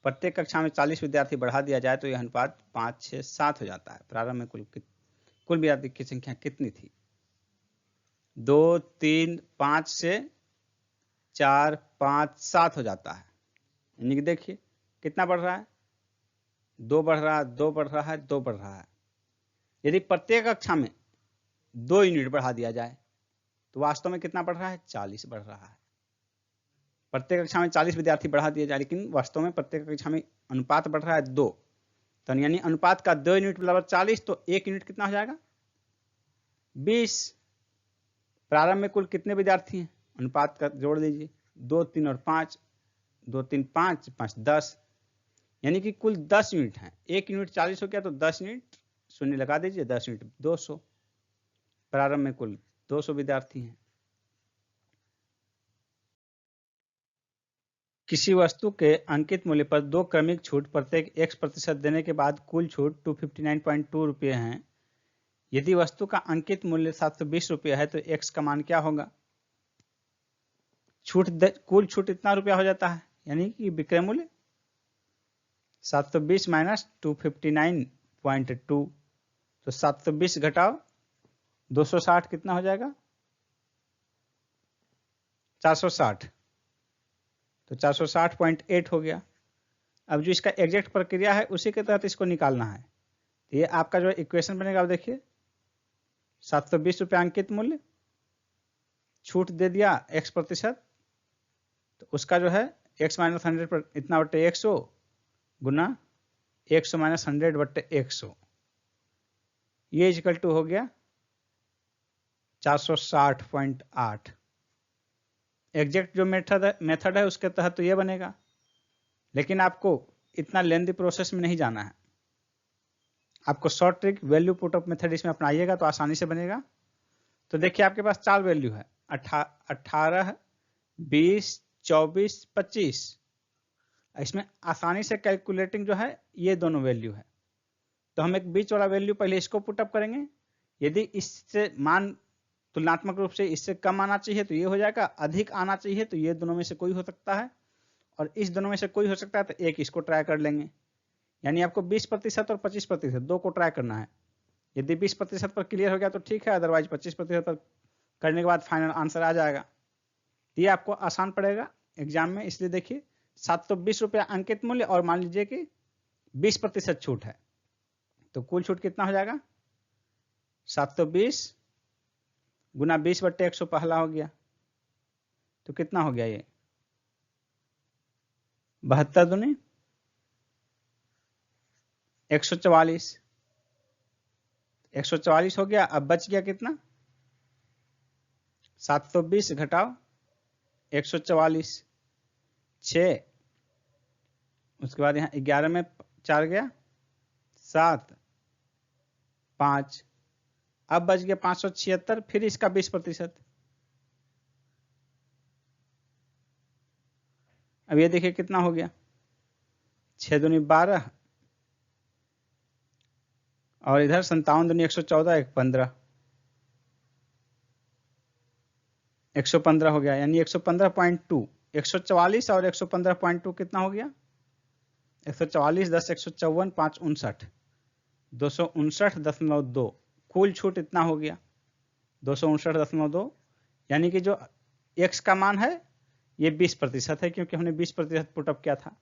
Speaker 1: प्रत्येक कक्षा में 40 विद्यार्थी बढ़ा दिया जाए तो यह अनुपात 5, 6, 7 हो जाता है। प्रारंभ में कुल विद्यार्थी की संख्या कितनी थी? 2, 3, 5 से 4, 5, 7 हो जाता है, यानी कि देखिए कितना बढ़ रहा है? 2 बढ़ रहा है, 2 बढ़ रहा है, 2 बढ़ रहा है। यदि प्रत्येक कक्षा में 2 यूनिट बढ़ा दिया जाए तो वास्तव में कितना बढ़ रहा है? 40 बढ़ रहा है। प्रत्येक कक्षा में 40 विद्यार्थी बढ़ा दिया जाए, लेकिन वास्तव में प्रत्येक कक्षा में अनुपात बढ़ रहा है 2, तो यानी अनुपात का 2 यूनिट बराबर 40, तो 1 यूनिट कितना हो जाएगा? 20। प्रारंभ में कुल कितने विद्यार्थी हैं? अनुपात का जोड़ दीजिए, 2, 3 और 5, 2, 3, 5, 5, 10, यानी कि कुल 10 यूनिट हैं। 1 यूनिट 40 हो गया तो 10 यूनिट शून्य लगा दीजिए, 10 यूनिट 200। प्रारंभ में कुल 200 विद्यार्थी हैं। किसी वस्तु के अंकित मूल्य पर 2 क्रमिक छूट प्रत्येक x% देने के बाद कुल छूट 259.2 रुपये है। यदि वस्तु का अंकित मूल्य 720 रुपये है तो x का मान क्या होगा? कुल छूट इतना रुपया हो जाता है, यानी कि विक्रय मूल्य 720 माइनस 259.2, तो 720 घटाओ 260 कितना हो जाएगा? 460, तो 460.8 हो गया। अब जो इसका एग्जैक्ट प्रक्रिया है उसी के तहत इसको निकालना है। तो ये आपका जो इक्वेशन बनेगा, आप देखिए 720 रुपये अंकित मूल्य, छूट दे दिया x%, तो उसका जो है x माइनस 100 पर इतना बटे 100 गुना
Speaker 2: 100 माइनस 100 बट्टे 100, ये इक्वल टू हो गया 460.8। एग्जैक्ट जो मेथड है उसके तहत तो ये बनेगा, लेकिन आपको इतना लेंदी प्रोसेस में नहीं जाना है। आपको short trick value put up method इसमें अपनाइएगा तो आसानी से बनेगा। तो देखिए आपके पास 4 वैल्यू है, 18, 20, 24, 25। इसमें आसानी से कैलकुलेटिंग जो है ये दोनों वैल्यू है। तो हम एक बीच वाला वैल्यू पहले इसको पुटअप करेंगे। यदि इससे मान तुलनात्मक रूप से इससे कम आना चाहिए तो ये हो जाएगा, अधिक आना चाहिए तो ये दोनों में से कोई हो सकता है, और इस दोनों में से कोई हो सकता है तो एक इसको ट्राई कर लेंगे। यानी आपको 20% और 25% दो को ट्राई करना है। यदि 20% पर क्लियर हो गया तो ठीक है, अदरवाइज 25% पर करने के बाद फाइनल आंसर आ जाएगा। ये आपको आसान पड़ेगा एग्जाम में, इसलिए देखिए 720 रुपया अंकित मूल्य और मान लीजिए कि 20% छूट है, तो कुल छूट कितना हो जाएगा? 720 गुना 20/100 पहला हो गया, तो कितना हो गया ये 72 दूनी 144। 144 हो गया। अब बच गया कितना? 720 घटाओ 144, 6। उसके बाद यहाँ 11 में 4 गया 7, 5। अब बच गया 576, फिर इसका 20%। अब ये देखिए कितना हो गया, 6 दूनी 12 और इधर 57 दूनी 114, 15, 115 हो गया। यानी 115.2, 144 और 115.2 कितना हो गया? 144 10 154 5 59, 259.2। कुल छूट इतना हो गया 259.2। यानी कि जो x का मान है ये 20% है, क्योंकि हमने 20% पुटअप किया था।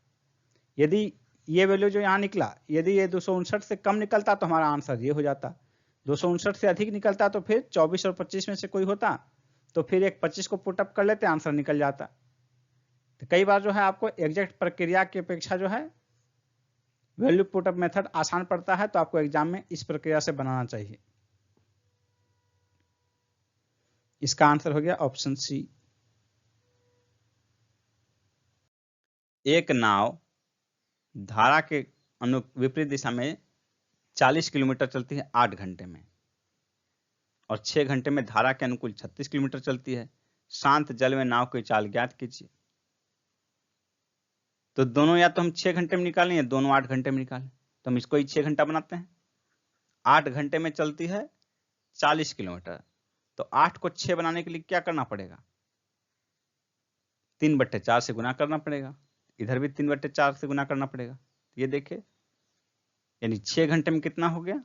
Speaker 2: यदि ये वैल्यू जो यहाँ निकला, यदि ये 259 से कम निकलता तो हमारा आंसर ये हो जाता। 259 से अधिक निकलता तो फिर 24 और 25 में से कोई होता तो फिर एक 25 को पुटअप कर लेते, आंसर निकल जाता। तो कई बार जो है आपको एग्जैक्ट प्रक्रिया की अपेक्षा जो है वैल्यू पुटअप मेथड आसान पड़ता है, तो आपको एग्जाम में इस प्रक्रिया से बनाना चाहिए। इसका आंसर हो गया ऑप्शन सी।
Speaker 1: एक नाव धारा के विपरीत दिशा में 40 किलोमीटर चलती है 8 घंटे में, और 6 घंटे में धारा के अनुकूल 36 किलोमीटर चलती है। शांत जल में नाव की चाल ज्ञात कीजिए। तो दोनों या तो हम 6 घंटे में निकालें या दोनों 8 घंटे में निकालें, तो हम इसको ही 6 घंटा बनाते हैं। 8 घंटे में चलती है 40 किलोमीटर, तो 8 को 6 बनाने के लिए क्या करना पड़ेगा? 3/4 से गुना करना पड़ेगा। इधर भी 3/4 से गुना करना पड़ेगा। ये देखिए, यानी 6 घंटे में कितना हो गया?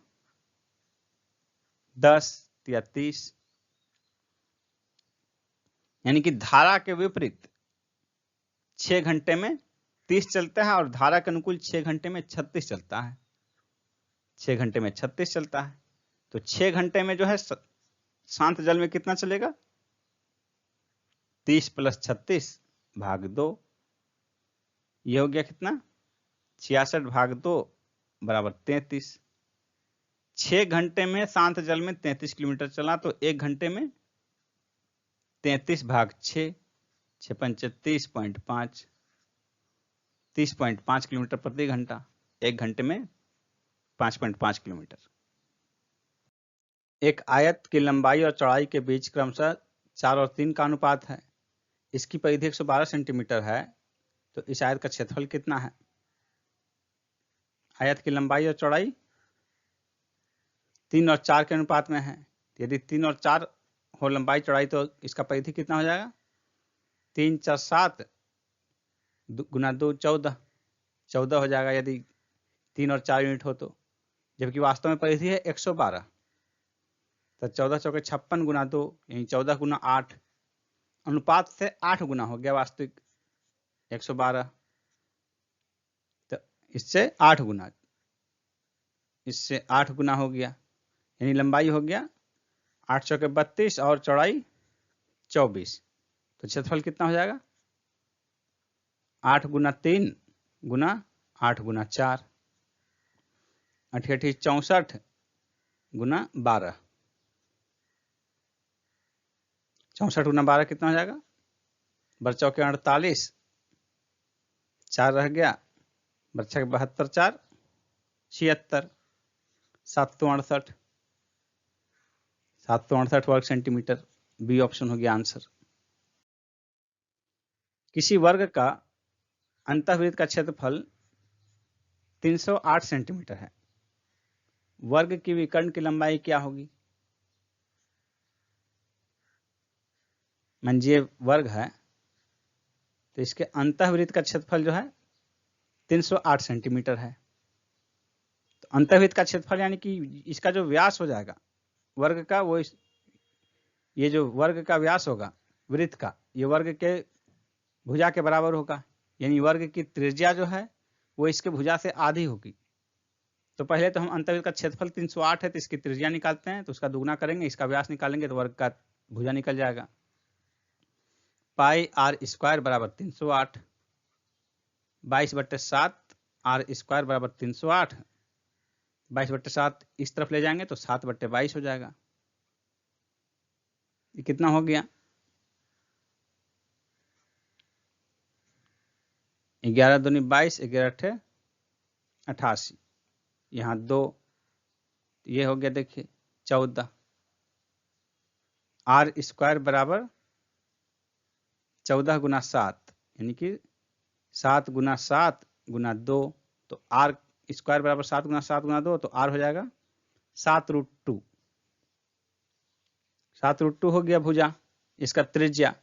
Speaker 1: 10 या 30। यानी कि धारा के विपरीत 6 घंटे में 30 चलता है और धारा के अनुकूल 6 घंटे में 36 चलता है। 6 घंटे में 36 चलता है, तो 6 घंटे में जो है शांत जल में कितना चलेगा? 30 + 36 भाग 2। ये हो गया कितना? 66 भाग 2 बराबर 33। 6 घंटे में शांत जल में 33 किलोमीटर चला, तो 1 घंटे में 33 भाग 6, 6 पंचे 30.5, 30.5 किलोमीटर प्रति घंटा। 1 घंटे में 5.5 किलोमीटर। एक आयत की लंबाई और चौड़ाई के बीच क्रमशः 4 और 3 का अनुपात है। इसकी परिधि 112 सेंटीमीटर है, तो इस आयत का क्षेत्रफल कितना है? आयत की लंबाई और चौड़ाई 3 और 4 के अनुपात में है। यदि 3 और 4 हो लंबाई चौड़ाई, तो इसका परिधि कितना हो जाएगा? 3 × 7 गुना 2 14, 14 हो जाएगा यदि 3 और 4 यूनिट हो तो। जबकि वास्तव में परिधि है 112, तो 14 चौके 56 गुना 2 यानी 14 गुना 8, अनुपात से 8 गुना हो गया वास्तविक 112, तो इससे 8 गुना, इससे 8 गुना हो गया। यानी लंबाई हो गया 8 चौके 32 और चौड़ाई 24, तो क्षेत्रफल कितना हो जाएगा? 8 गुना 3 गुना 8 गुना 4,
Speaker 2: अठी 64 गुना 12, 64 गुना 12 कितना हो जाएगा? बच्चों के 48, 4 रह गया, बच्चा के 72, 4 76, 768, 768 वर्ग सेंटीमीटर। बी ऑप्शन हो गया आंसर। किसी वर्ग का अंतःवृत्त का क्षेत्रफल 308 सेंटीमीटर है, वर्ग की विकर्ण की लंबाई क्या होगी? मान लीजिए वर्ग है तो इसके अंतःवृत्त का क्षेत्रफल जो है 308 सेंटीमीटर है। तो अंतःवृत्त का क्षेत्रफल यानी कि इसका जो व्यास हो जाएगा वर्ग का, वो ये जो वर्ग का व्यास होगा वृत्त का, ये वर्ग के भुजा के बराबर होगा, यानी वर्ग की त्रिज्या जो है वो इसके भुजा से आधी होगी। तो पहले तो हम अंतःवृत्त का क्षेत्रफल 308 है तो इसकी त्रिज्या निकालते हैं, तो उसका दुगुना करेंगे, इसका व्यास निकालेंगे तो वर्ग का भुजा निकल जाएगा। पाई आर स्क्वायर बराबर 308, 22/7 आर स्क्वायर बराबर 308, 22/7 इस तरफ ले जाएंगे तो 7/22 हो जाएगा। ये कितना हो गया? 11 दूनी 22, 11 88, यहाँ 2, ये हो गया देखिए 14। आर स्क्वायर बराबर 14 गुना 7, यानी कि 7 गुना 7 गुना 2, तो आर स्क्वायर बराबर 7 गुना 7 गुना 2, तो आर हो जाएगा 7√2। 7√2 हो गया भुजा, इसका त्रिज्या,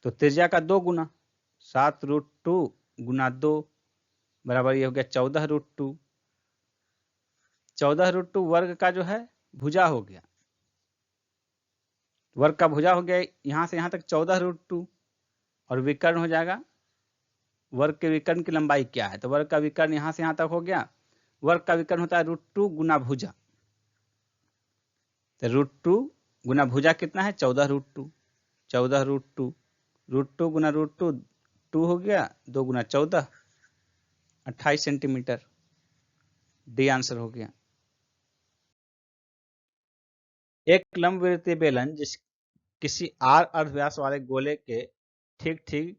Speaker 2: तो त्रिज्या का 2 गुना 7√2 गुना 2 बराबर ये हो गया 14√2। 14√2 वर्ग का जो है भुजा हो गया, वर्ग का भुजा हो गया यहां से यहां तक 14√2, और विकर्ण हो जाएगा, वर्ग के विकर्ण की लंबाई क्या है? तो वर्ग का विकर्ण यहां से यहां तक हो गया, वर्ग का विकर्ण होता है √2 गुना भुजा, तो √2 गुना भुजा कितना है? 14√2, 14√2, √2 गुना √2 2 हो गया, 2 गुना 14 28 सेंटीमीटर। डी आंसर हो गया। एक लंबवृत्तीय बेलन जिस किसी आर अर्धव्यास वाले गोले के ठीक ठीक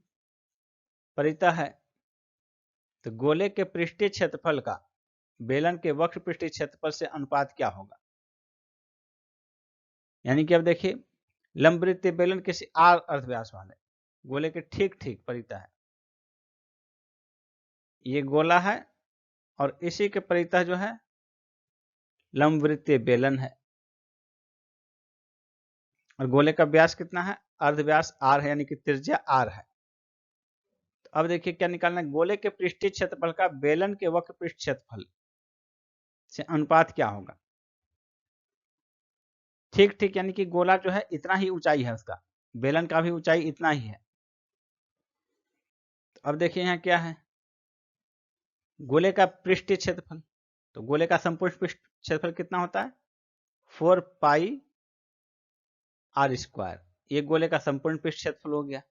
Speaker 2: परितः है, तो गोले के पृष्ठीय क्षेत्रफल का बेलन के वक्र पृष्ठीय क्षेत्रफल से अनुपात क्या होगा? यानी कि अब देखिए लंबवृत्तीय बेलन किसी आर अर्धव्यास वाले गोले के ठीक ठीक परितः है, ये गोला है और इसी के परितः जो है लंबवृत्तीय बेलन है, और गोले का व्यास कितना है? अर्धव्यास आर है, यानी कि त्रिज्या आर है। तो अब देखिए क्या निकालना है? गोले के पृष्ठीय क्षेत्रफल का बेलन के वक्र पृष्ठ क्षेत्रफल से अनुपात क्या होगा? ठीक ठीक, यानी कि गोला जो है इतना ही ऊंचाई है, उसका बेलन का भी ऊंचाई इतना ही है। तो अब देखिए यहाँ क्या है? गोले का पृष्ठीय क्षेत्रफल, तो गोले का संपूर्ण पृष्ठ क्षेत्रफल कितना होता है? 4 पाई आर स्क्वायर, ये गोले का संपूर्ण पृष्ठ क्षेत्रफल हो गया।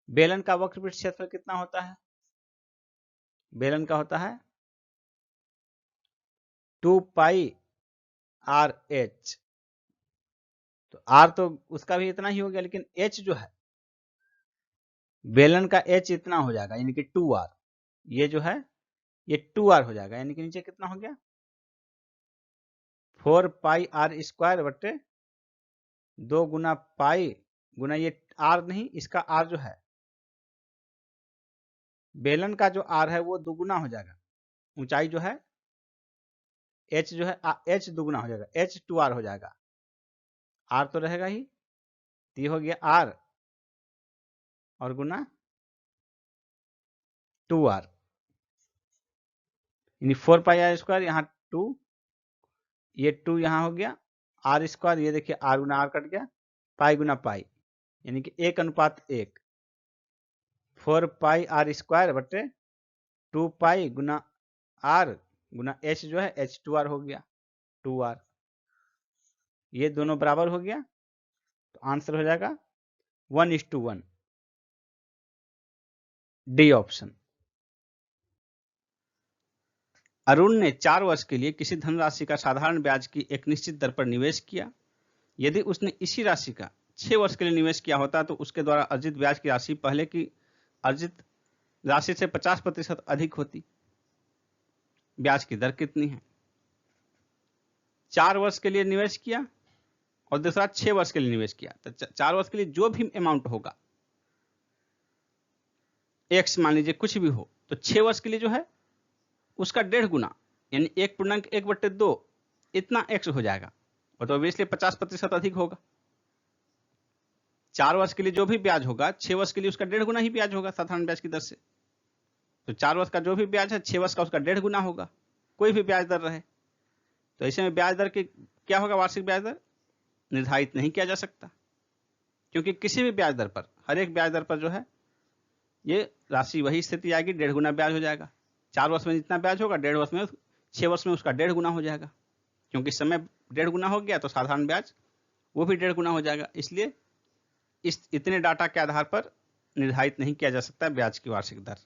Speaker 2: बेलन का वक्र पृष्ठ क्षेत्रफल कितना होता है? बेलन का होता है 2 पाई आर एच, तो आर तो उसका भी इतना ही हो गया, लेकिन एच जो है बेलन का एच इतना हो जाएगा, यानी कि 2r, ये जो है ये 2r हो जाएगा, यानी कि नीचे कितना हो गया? 4 पाई आर स्क्वायर बटे 2 गुना पाई गुना ये आर नहीं, इसका आर जो है बेलन का जो आर है वो दुगुना हो जाएगा, ऊंचाई जो है एच जो है एच दुगुना हो जाएगा, एच 2r हो जाएगा, आर तो रहेगा ही, तो ये हो गया आर और गुना 2r, यानी 4 पाई आर स्क्वायर, यहाँ 2, ये 2 यहाँ हो गया, आर स्क्वायर, ये देखिए आर गुना आर कट गया, पाई गुना पाई, यानी कि 1:1, 4 पाई आर स्क्वायर बटे 2 पाई गुना आर गुना एच जो है एच 2r हो गया, 2r, ये दोनों बराबर हो गया, तो आंसर हो जाएगा 1:1, डी ऑप्शन।
Speaker 1: अरुण ने 4 वर्ष के लिए किसी धनराशि का साधारण ब्याज की एक निश्चित दर पर निवेश किया। यदि उसने इसी राशि का 6 वर्ष के लिए निवेश किया होता तो उसके द्वारा अर्जित ब्याज की राशि पहले की अर्जित राशि से 50% अधिक होती। ब्याज की दर कितनी है? 4 वर्ष के लिए निवेश किया और दूसरा 6 वर्ष के लिए निवेश किया, तो 4 वर्ष के लिए जो भी अमाउंट होगा, एक्स मान लीजिए कुछ भी हो, तो 6 वर्ष के लिए जो है उसका 1.5 गुना यानी 1.1/2 इतना एक्स हो जाएगा, और तो ऑब्वियसली 50% अधिक होगा। 4 वर्ष के लिए जो भी ब्याज होगा 6 वर्ष के लिए उसका 1.5 गुना ही ब्याज होगा साधारण ब्याज की दर से। तो 4 वर्ष का जो भी ब्याज है 6 वर्ष का उसका 1.5 गुना होगा, कोई भी ब्याज दर रहे। तो ऐसे में ब्याज दर की क्या होगा? वार्षिक ब्याज दर निर्धारित नहीं किया जा सकता, क्योंकि किसी भी ब्याज दर पर, हर एक ब्याज दर पर जो है ये राशि वही स्थिति आएगी, 1.5 गुना ब्याज हो जाएगा। 4 वर्ष में जितना ब्याज होगा 1.5 वर्ष में 6 वर्ष में उसका 1.5 गुना हो जाएगा, क्योंकि इस समय 1.5 गुना हो गया तो साधारण ब्याज वो भी 1.5 गुना हो जाएगा। इसलिए इस इतने डाटा के आधार पर निर्धारित नहीं किया जा सकता ब्याज की वार्षिक दर।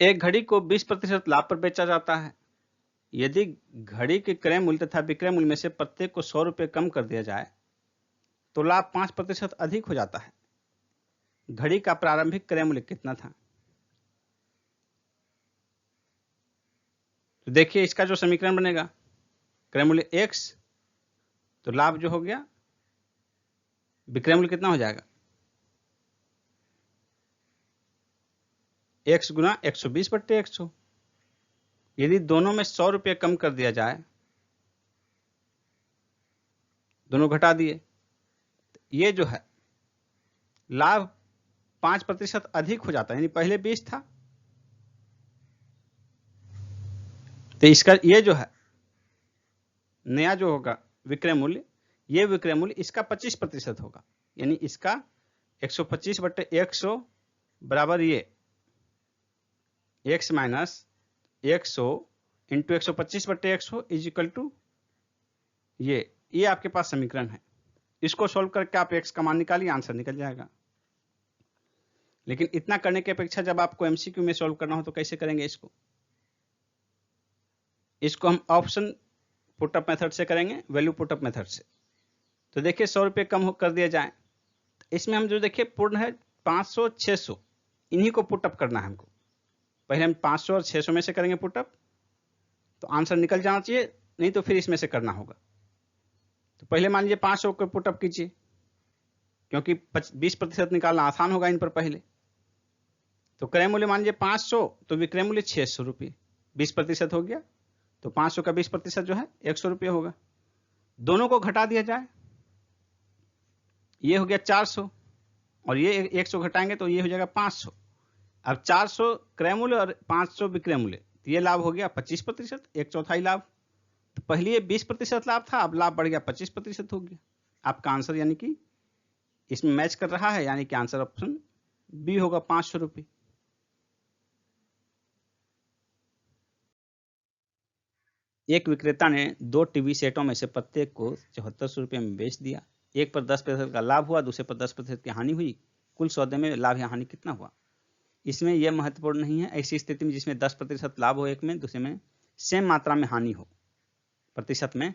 Speaker 1: एक घड़ी को 20% लाभ पर बेचा जाता है। यदि घड़ी के क्रय मूल्य तथा विक्रय मूल्य में से प्रत्येक को 100 रुपये कम कर दिया जाए तो लाभ 5% अधिक हो जाता है। घड़ी का प्रारंभिक क्रय मूल्य कितना था? तो देखिए इसका जो समीकरण बनेगा, क्रय मूल्य x, तो लाभ जो हो गया विक्रय मूल्य कितना हो जाएगा? x गुना 120/100। यदि दोनों में 100 रुपये कम कर दिया जाए, दोनों घटा दिए, तो ये जो है लाभ 5% अधिक हो जाता है, यानी पहले 20 था, तो इसका ये जो है नया जो होगा विक्रय मूल्य, ये विक्रय मूल्य इसका 25% होगा, यानी इसका 125/100 बराबर ये x minus 100 into 125/100 is equal to ये आपके पास समीकरण है। इसको सॉल्व करके आप x का मान निकालिए, आंसर निकल जाएगा। लेकिन इतना करने की अपेक्षा जब आपको एमसीक्यू में सॉल्व करना हो तो कैसे करेंगे इसको हम ऑप्शन पुटअप मेथड से करेंगे, वैल्यू पुटअप मेथड से। तो देखिए 100 रुपये कम कर दिया जाए, इसमें हम जो देखिए पूर्ण है 500 600, इन्हीं को पुटअप करना है हमको। पहले हम 500 और 600 में से करेंगे पुटअप, तो आंसर निकल जाना चाहिए, नहीं तो फिर इसमें से करना होगा। तो पहले मान लीजिए 500 को पुटअप कीजिए, क्योंकि 20% निकालना आसान होगा इन पर पहले। तो क्रय मूल्य मान लीजिए 500, तो विक्रय मूल्य 600 रुपये, 20% हो गया, तो 500 का 20% जो है 100 रुपये होगा। दोनों को घटा दिया जाए, ये हो गया 400 और ये 100 घटाएंगे तो ये हो जाएगा 500। अब 400 क्रय मूल्य और 500 विक्रय मूल्य, तो ये लाभ हो गया 25%, 1/4 लाभ। तो पहले ये 20% लाभ था, अब लाभ बढ़ गया 25% हो गया। आपका आंसर यानी कि इसमें मैच कर रहा है, यानी कि आंसर ऑप्शन बी होगा 500 रुपये। एक विक्रेता ने 2 टीवी सेटों में से प्रत्येक को 7400 रुपये में बेच दिया। एक पर 10% का लाभ हुआ, दूसरे पर 10% की हानि हुई। कुल सौदे में लाभ या हानि कितना हुआ? इसमें यह महत्वपूर्ण नहीं है। ऐसी स्थिति में जिसमें 10% लाभ हो एक में, दूसरे में सेम मात्रा में हानि हो, प्रतिशत में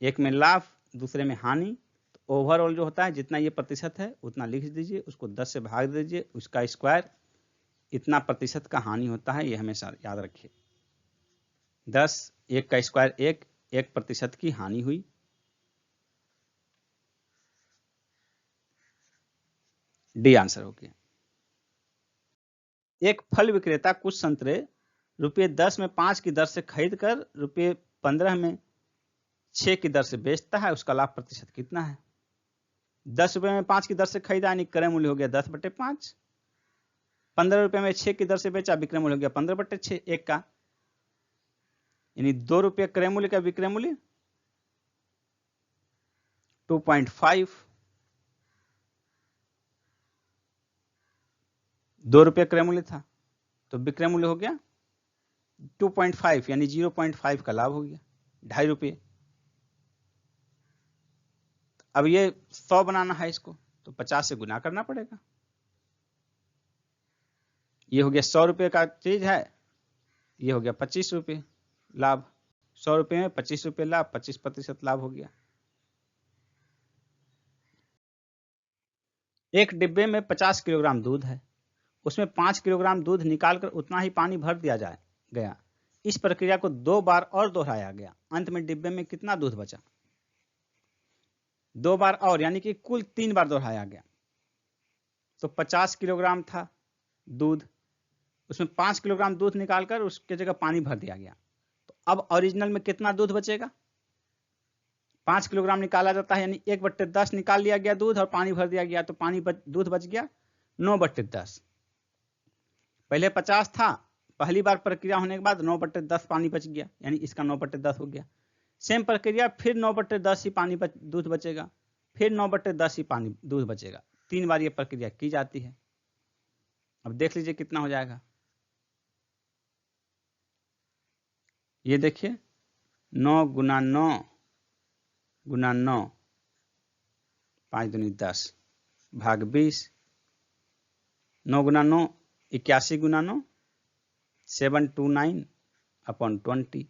Speaker 1: एक में लाभ दूसरे में हानि, तो ओवरऑल जो होता है जितना ये प्रतिशत है उतना लिख दीजिए, उसको 10 से भाग दीजिए, उसका स्क्वायर, इतना प्रतिशत का हानि होता है, ये हमेशा याद रखिए। 10, 1 का स्क्वायर 1% की हानि हुई। डी आंसर हो गया। एक फल विक्रेता कुछ संतरे ₹10 में 5 की दर से खरीद कर ₹15 में 6 की दर से बेचता है, उसका लाभ प्रतिशत कितना है? 10 रुपए में 5 की दर से खरीदा, यानी क्रय मूल्य हो गया 10/5। 15 रुपए में 6 की दर से बेचा, विक्रय मूल्य हो गया 15/6 एक का, यानी 2 रुपये क्रय मूल्य का विक्रय मूल्य 2.5, 2 रुपये क्रय मूल्य था तो विक्रय मूल्य हो गया 2.5, यानी 0.5 का लाभ हो गया, 2.5 रुपये। अब ये 100 बनाना है इसको, तो 50 से गुना करना पड़ेगा। ये हो गया 100 रुपये का चीज है,
Speaker 2: ये हो गया 25 रुपये लाभ। 100 रुपये में 25 रुपये लाभ, 25% लाभ हो गया। एक डिब्बे में 50 किलोग्राम दूध है, उसमें 5 किलोग्राम दूध निकालकर उतना ही पानी भर दिया गया। इस प्रक्रिया को 2 बार और दोहराया गया। अंत में डिब्बे में कितना दूध बचा? 2 बार और, यानी कि कुल 3 बार दोहराया गया। तो 50 किलोग्राम था दूध, उसमें 5 किलोग्राम दूध निकालकर उसके जगह पानी भर दिया गया। तो अब ओरिजिनल में कितना दूध बचेगा? 5 किलोग्राम निकाला जाता है, यानी 1/10 निकाल लिया गया दूध और पानी भर दिया गया, तो दूध बच गया 9/10। पहले 50 था, पहली बार प्रक्रिया होने के बाद 9/10 पानी बच गया, यानी इसका 9/10 हो गया। सेम प्रक्रिया, फिर 9/10 ही दूध बचेगा, फिर 9/10 ही दूध बचेगा। 3 बार ये प्रक्रिया की जाती है। अब देख लीजिए कितना हो जाएगा। ये देखिए 9 गुना 9 गुना 9, 5 दूनी 10 भाग 20। 9 गुना 9 81 गुना 9 729/20।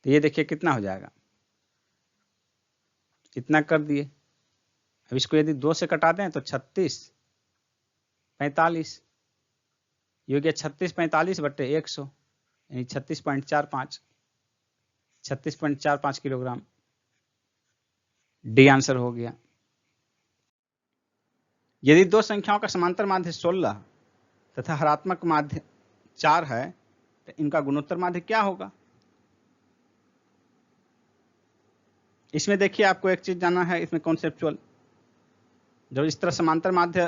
Speaker 2: तो ये देखिए कितना हो जाएगा, इतना कर दिए। अब इसको यदि 2 से कटा दें तो 36 45, ये हो गया 36 45/100, यानी 36.45 किलोग्राम। डी आंसर हो गया। यदि 2 संख्याओं का समांतर माध्य 16 तथा हरात्मक माध्य 4 है तो इनका गुणोत्तर माध्य क्या होगा? इसमें देखिए आपको एक चीज जानना है, इसमें कॉन्सेप्चुअल। जब इस तरह समांतर माध्य,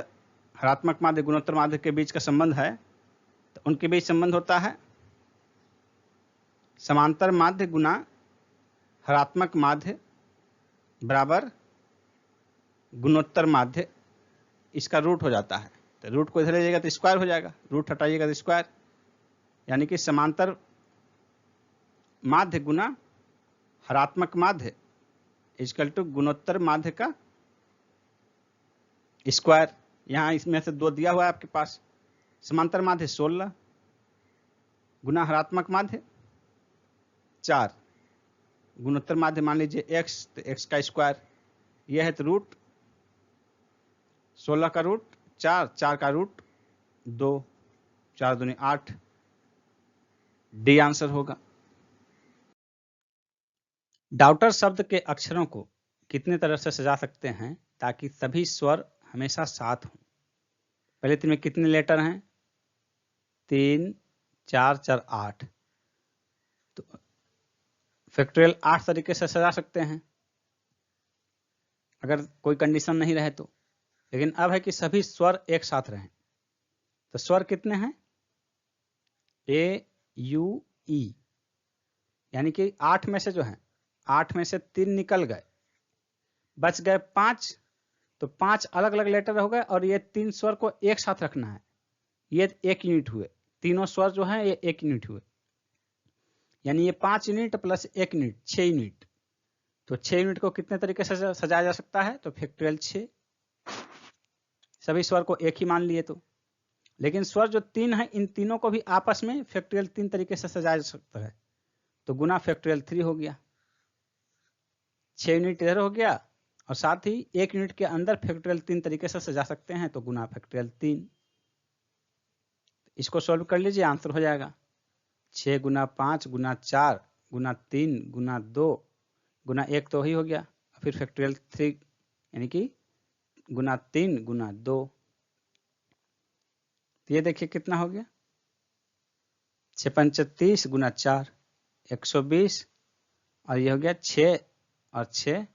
Speaker 2: हरात्मक माध्य, गुणोत्तर माध्य के बीच का संबंध है तो उनके बीच संबंध होता है समांतर माध्य गुना हरात्मक माध्य बराबर गुणोत्तर माध्य, इसका रूट हो जाता है। तो रूट को इधर ले जाएगा तो स्क्वायर हो जाएगा, रूट हटाइएगा तो स्क्वायर, यानी कि समांतर माध्य गुना हरात्मक माध्य इक्वल टू गुणोत्तर माध्य का स्क्वायर। यहां इसमें से 2 दिया हुआ है आपके पास। समांतर माध्य 16 गुना हरात्मक माध्य 4, गुणोत्तर माध्य मान लीजिए x, तो x का स्क्वायर। यह है तो रूट 16 का रूट 4, 4 का रूट 2, 4 दूनी 8। डी आंसर होगा। डाउटर शब्द के अक्षरों को कितने तरह से सजा सकते हैं ताकि सभी स्वर हमेशा साथ हों? पहले 3 में कितने लेटर हैं? 3 4 4 8, तो फैक्टोरियल 8 तरीके से सजा सकते हैं अगर कोई कंडीशन नहीं रहे तो। लेकिन अब है कि सभी स्वर एक साथ रहें। तो स्वर कितने हैं? A U E, यानी कि 8 में से जो है 8 में से 3 निकल गए, बच गए 5, तो 5 अलग अलग लेटर हो गए और ये 3 स्वर को एक साथ रखना है। ये 1 यूनिट हुए, तीनों स्वर जो हैं ये 1 यूनिट हुए, यानी ये 5 यूनिट प्लस 1 यूनिट 6 यूनिट। तो 6 यूनिट को कितने तरीके से सजाया जा सकता है? तो फैक्टोरियल 6। सभी स्वर को एक ही मान लिए तो। लेकिन स्वर जो 3 है, इन तीनों को भी आपस में फैक्टोरियल 3 तरीके से सजाया जा सकता है, तो गुना फैक्टोरियल 3 हो गया। 6 यूनिट इधर हो गया और साथ ही 1 यूनिट के अंदर फैक्टोरियल 3 तरीके से सजा सकते हैं, तो गुना फैक्टोरियल 3। इसको सॉल्व कर लीजिए, आंसर हो जाएगा 6 गुना 5 गुना 4 गुना 3 गुना 2 गुना 1 तो ही हो गया, फिर फैक्टोरियल 3 यानी कि गुना 3 गुना 2। तो ये देखिए कितना हो गया, 6 पंच 30 गुना 4 120, और ये हो गया 6 और 6,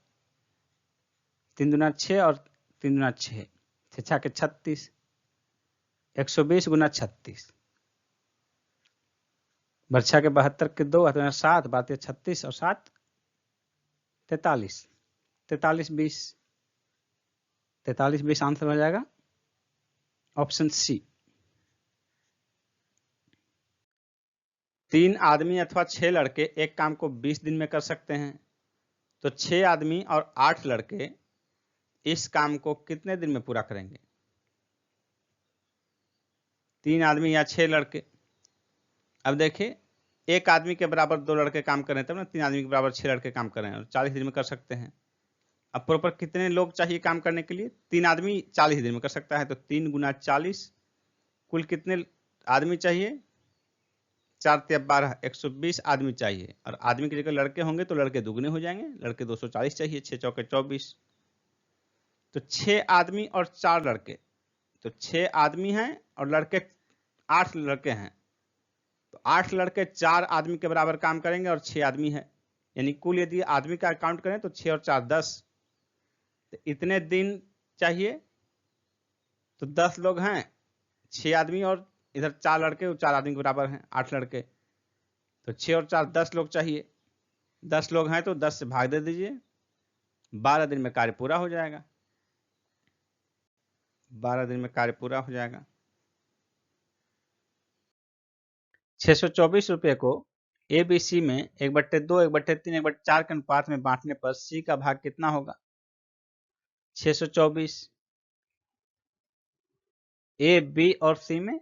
Speaker 2: 3 दुना 6 और 3 दुना 6, 6 के 36, 120 गुना 36, बरछा के 72 के 2 7, 36 और 7 43, 43 20, 43 20 आंसर हो जाएगा ऑप्शन सी। 3 आदमी अथवा 6 लड़के एक काम को 20 दिन में कर सकते हैं, तो 6 आदमी और 8 लड़के इस काम को कितने दिन में पूरा करेंगे?
Speaker 1: 3 आदमी या 6 लड़के। अब देखिए, एक आदमी के बराबर 2 लड़के काम कर रहे हैं, तब ना 3 आदमी के बराबर 6 लड़के काम कर रहे हैं, और 40 दिन में कर सकते हैं। अब प्रॉपर कितने लोग चाहिए काम करने के लिए? 3 आदमी 40 दिन में कर सकता है, तो 3 गुना 40, कुल कितने आदमी चाहिए? 4 × 12, 120 आदमी चाहिए। और आदमी की जगह लड़के होंगे तो लड़के दुगने हो जाएंगे, लड़के 240 चाहिए, 6 चौके 24। तो 6 आदमी और 4 लड़के, तो 6 आदमी हैं और लड़के 8 लड़के हैं, तो 8 लड़के 4 आदमी के बराबर काम करेंगे और 6 आदमी है, यानी कुल यदि आदमी का काउंट करें तो 6 और 4 10, तो इतने दिन चाहिए। तो 10 लोग हैं, 6 आदमी और इधर 4 लड़के, 4 आदमी के बराबर हैं 8 लड़के, तो 6 और 4 10 लोग चाहिए। 10 लोग हैं तो 10 से भाग दे दीजिए, 12 दिन में कार्य पूरा हो जाएगा। 12 दिन में कार्य पूरा हो जाएगा। 624 रुपये को ABC में 1/2, 1/3, 1/4 के अनुपात में बांटने पर C का भाग कितना होगा? 624 A, B और C में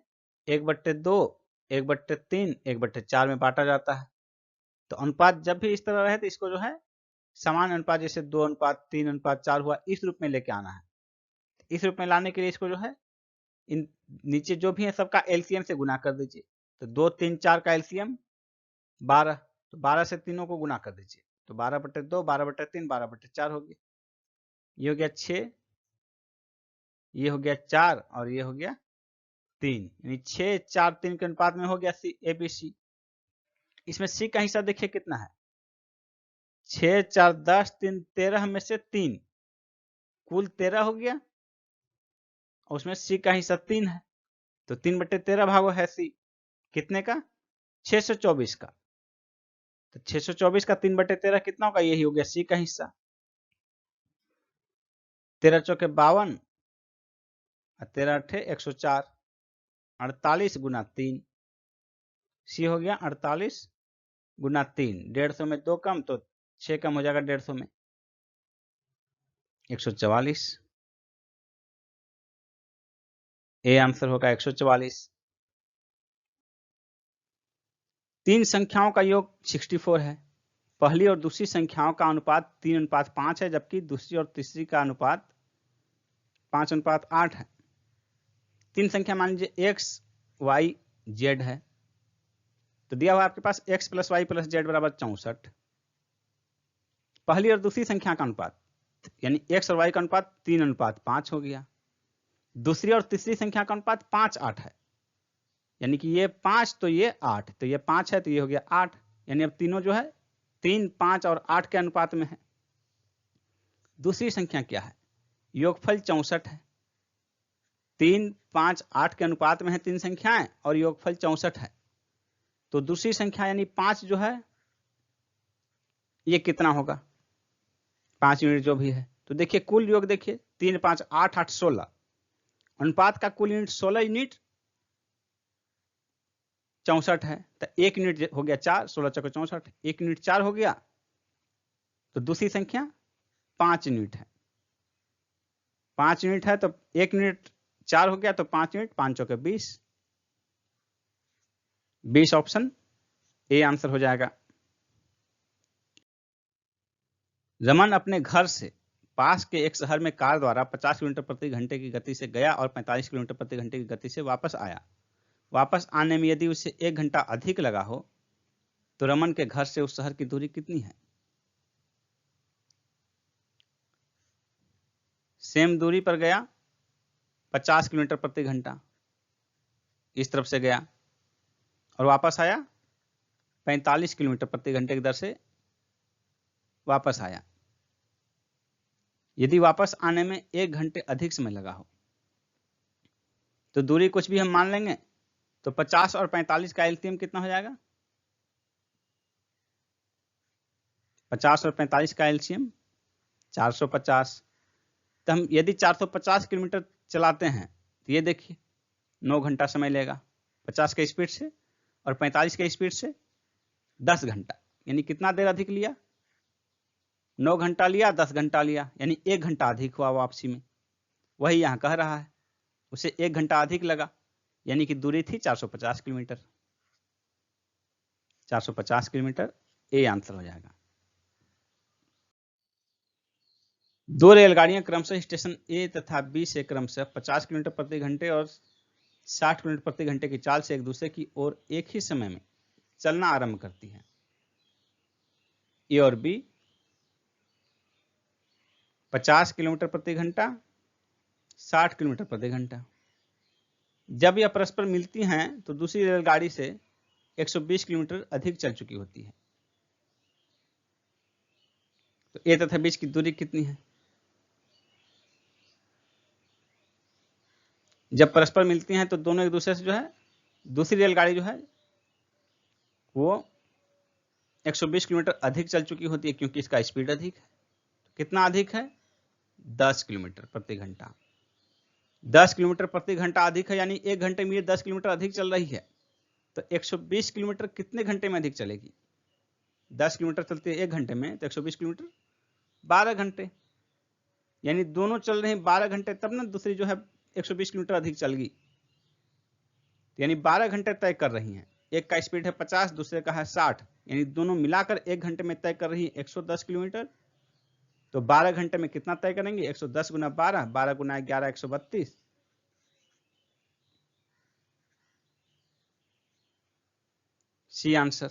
Speaker 1: 1/2, 1/3, 1/4 में बांटा जाता है। तो अनुपात जब भी इस तरह रहे तो इसको जो है समान अनुपात, जैसे 2:3:4 हुआ, इस रूप में लेके आना है। इस रूप में लाने के लिए इसको जो है इन नीचे जो भी है सबका एलसीएम से गुना कर दीजिए। तो 2, 3, 4 का एलसीएम 12, तो 12 से तीनों को गुना कर दीजिए, तो 12/2, 12/3, 12/4 हो गया। ये हो गया 6, ये हो गया 4 और ये हो गया 3, यानी 6, 4, 3 के अनुपात में हो गया ABC। इसमें C का हिस्सा देखिए कितना है? 6, 4, 10, 3, 13 में से 3, कुल 13 हो गया, और उसमें C का हिस्सा 3 है, तो 3/13 भागो है C कितने का? 624 का। तो 624 का 3/13 कितना होगा? यही हो गया C का हिस्सा। 13 चौके 52 और 13 अठे 104, 48 गुना 3, C हो गया 48 गुना 3, 150 में 2 कम तो 6 कम हो जाएगा 150 में, 144। ए आंसर होगा 144। तीन संख्याओं का योग 64 है। पहली और दूसरी संख्याओं का अनुपात 3:5 है, जबकि दूसरी और तीसरी का अनुपात 5:8 है। तीन संख्या मान लीजिए x, y, z है, तो दिया हुआ आपके पास x + y + z = 64। पहली और दूसरी संख्या का अनुपात यानी x और y का अनुपात 3:5 हो गया। दूसरी और तीसरी संख्या का अनुपात 5:8 है, यानी कि ये 5 तो ये 8, तो ये 5 है तो ये हो गया 8, यानी अब तीनों जो है 3, 5 और 8 के अनुपात में है। दूसरी संख्या क्या है? योगफल 64 है। 3, 5, 8 के अनुपात में है तीन संख्याएं और योगफल 64 है। तो दूसरी संख्या यानी 5 जो है ये कितना होगा? 5 यूनिट जो भी है, तो देखिए कुल योग देखिए 3, 5, 8, 8, 16, अनुपात का कुल यूनिट 16 यूनिट 64 है, तो 1 यूनिट हो गया 4, 16 चौके 64, 1 यूनिट 4 हो गया, तो दूसरी संख्या 5 यूनिट है। 5 यूनिट है तो 1 यूनिट 4 हो गया, तो 5 यूनिट 5 चौके 20, 20 ऑप्शन ए आंसर हो जाएगा। रमन अपने घर से पास के एक शहर में कार द्वारा 50 किलोमीटर प्रति घंटे की गति से गया और 45 किलोमीटर प्रति घंटे की गति से वापस आया। वापस आने में यदि उसे 1 घंटा अधिक लगा हो तो रमन के घर से उस शहर की दूरी कितनी है? सेम दूरी पर गया 50 किलोमीटर प्रति घंटा, इस तरफ से गया और वापस आया 45 किलोमीटर प्रति घंटे की दर से वापस आया। यदि वापस आने में 1 घंटे अधिक समय लगा हो तो दूरी कुछ भी हम मान लेंगे, तो 50 और 45 का एलसीएम कितना हो जाएगा? 50 और 45 का एलसीएम 450। तो हम यदि 450 किलोमीटर चलाते हैं तो ये देखिए 9 घंटा समय लेगा 50 के स्पीड से, और 45 के स्पीड से 10 घंटा, यानी कितना देर अधिक लिया? 9 घंटा लिया, 10 घंटा लिया, यानी 1 घंटा अधिक हुआ वापसी में। वही यहाँ कह रहा है उसे 1 घंटा अधिक लगा,
Speaker 2: यानी कि दूरी थी 450 किलोमीटर। 450 किलोमीटर ए आंसर हो जाएगा। दो रेलगाड़ियां क्रमशः स्टेशन ए तथा बी से क्रमशः 50 किलोमीटर प्रति घंटे और 60 किलोमीटर प्रति घंटे की चाल से एक दूसरे की ओर एक ही समय में चलना आरंभ करती है। ए और बी 50 किलोमीटर प्रति घंटा, 60 किलोमीटर प्रति घंटा। जब यह परस्पर मिलती हैं तो दूसरी रेलगाड़ी से 120 किलोमीटर अधिक चल चुकी होती है। तो ए तथा बीच की दूरी कितनी है? जब परस्पर मिलती हैं तो दोनों एक दूसरे से जो है, दूसरी रेलगाड़ी जो है वो 120 किलोमीटर अधिक चल चुकी होती है, क्योंकि इसका स्पीड अधिक है। कितना अधिक है? 10 किलोमीटर प्रति घंटा। 10 किलोमीटर प्रति घंटा अधिक है, यानी एक घंटे में ये 10 किलोमीटर अधिक चल रही है। तो 120 किलोमीटर कितने घंटे में अधिक चलेगी? 10 किलोमीटर चलती है एक घंटे में, तो 120 किलोमीटर 12 घंटे, यानी दोनों चल रहे हैं 12 घंटे, तब ना दूसरी जो है 120 किलोमीटर अधिक चल गई। यानी 12 घंटे तय कर रही हैं। एक का स्पीड है 50, दूसरे का है 60, यानी दोनों मिलाकर एक घंटे में तय कर रही है 110 किलोमीटर। तो 12 घंटे में कितना तय करेंगे? 110 गुना 12, 12 गुना 11, 132। C answer.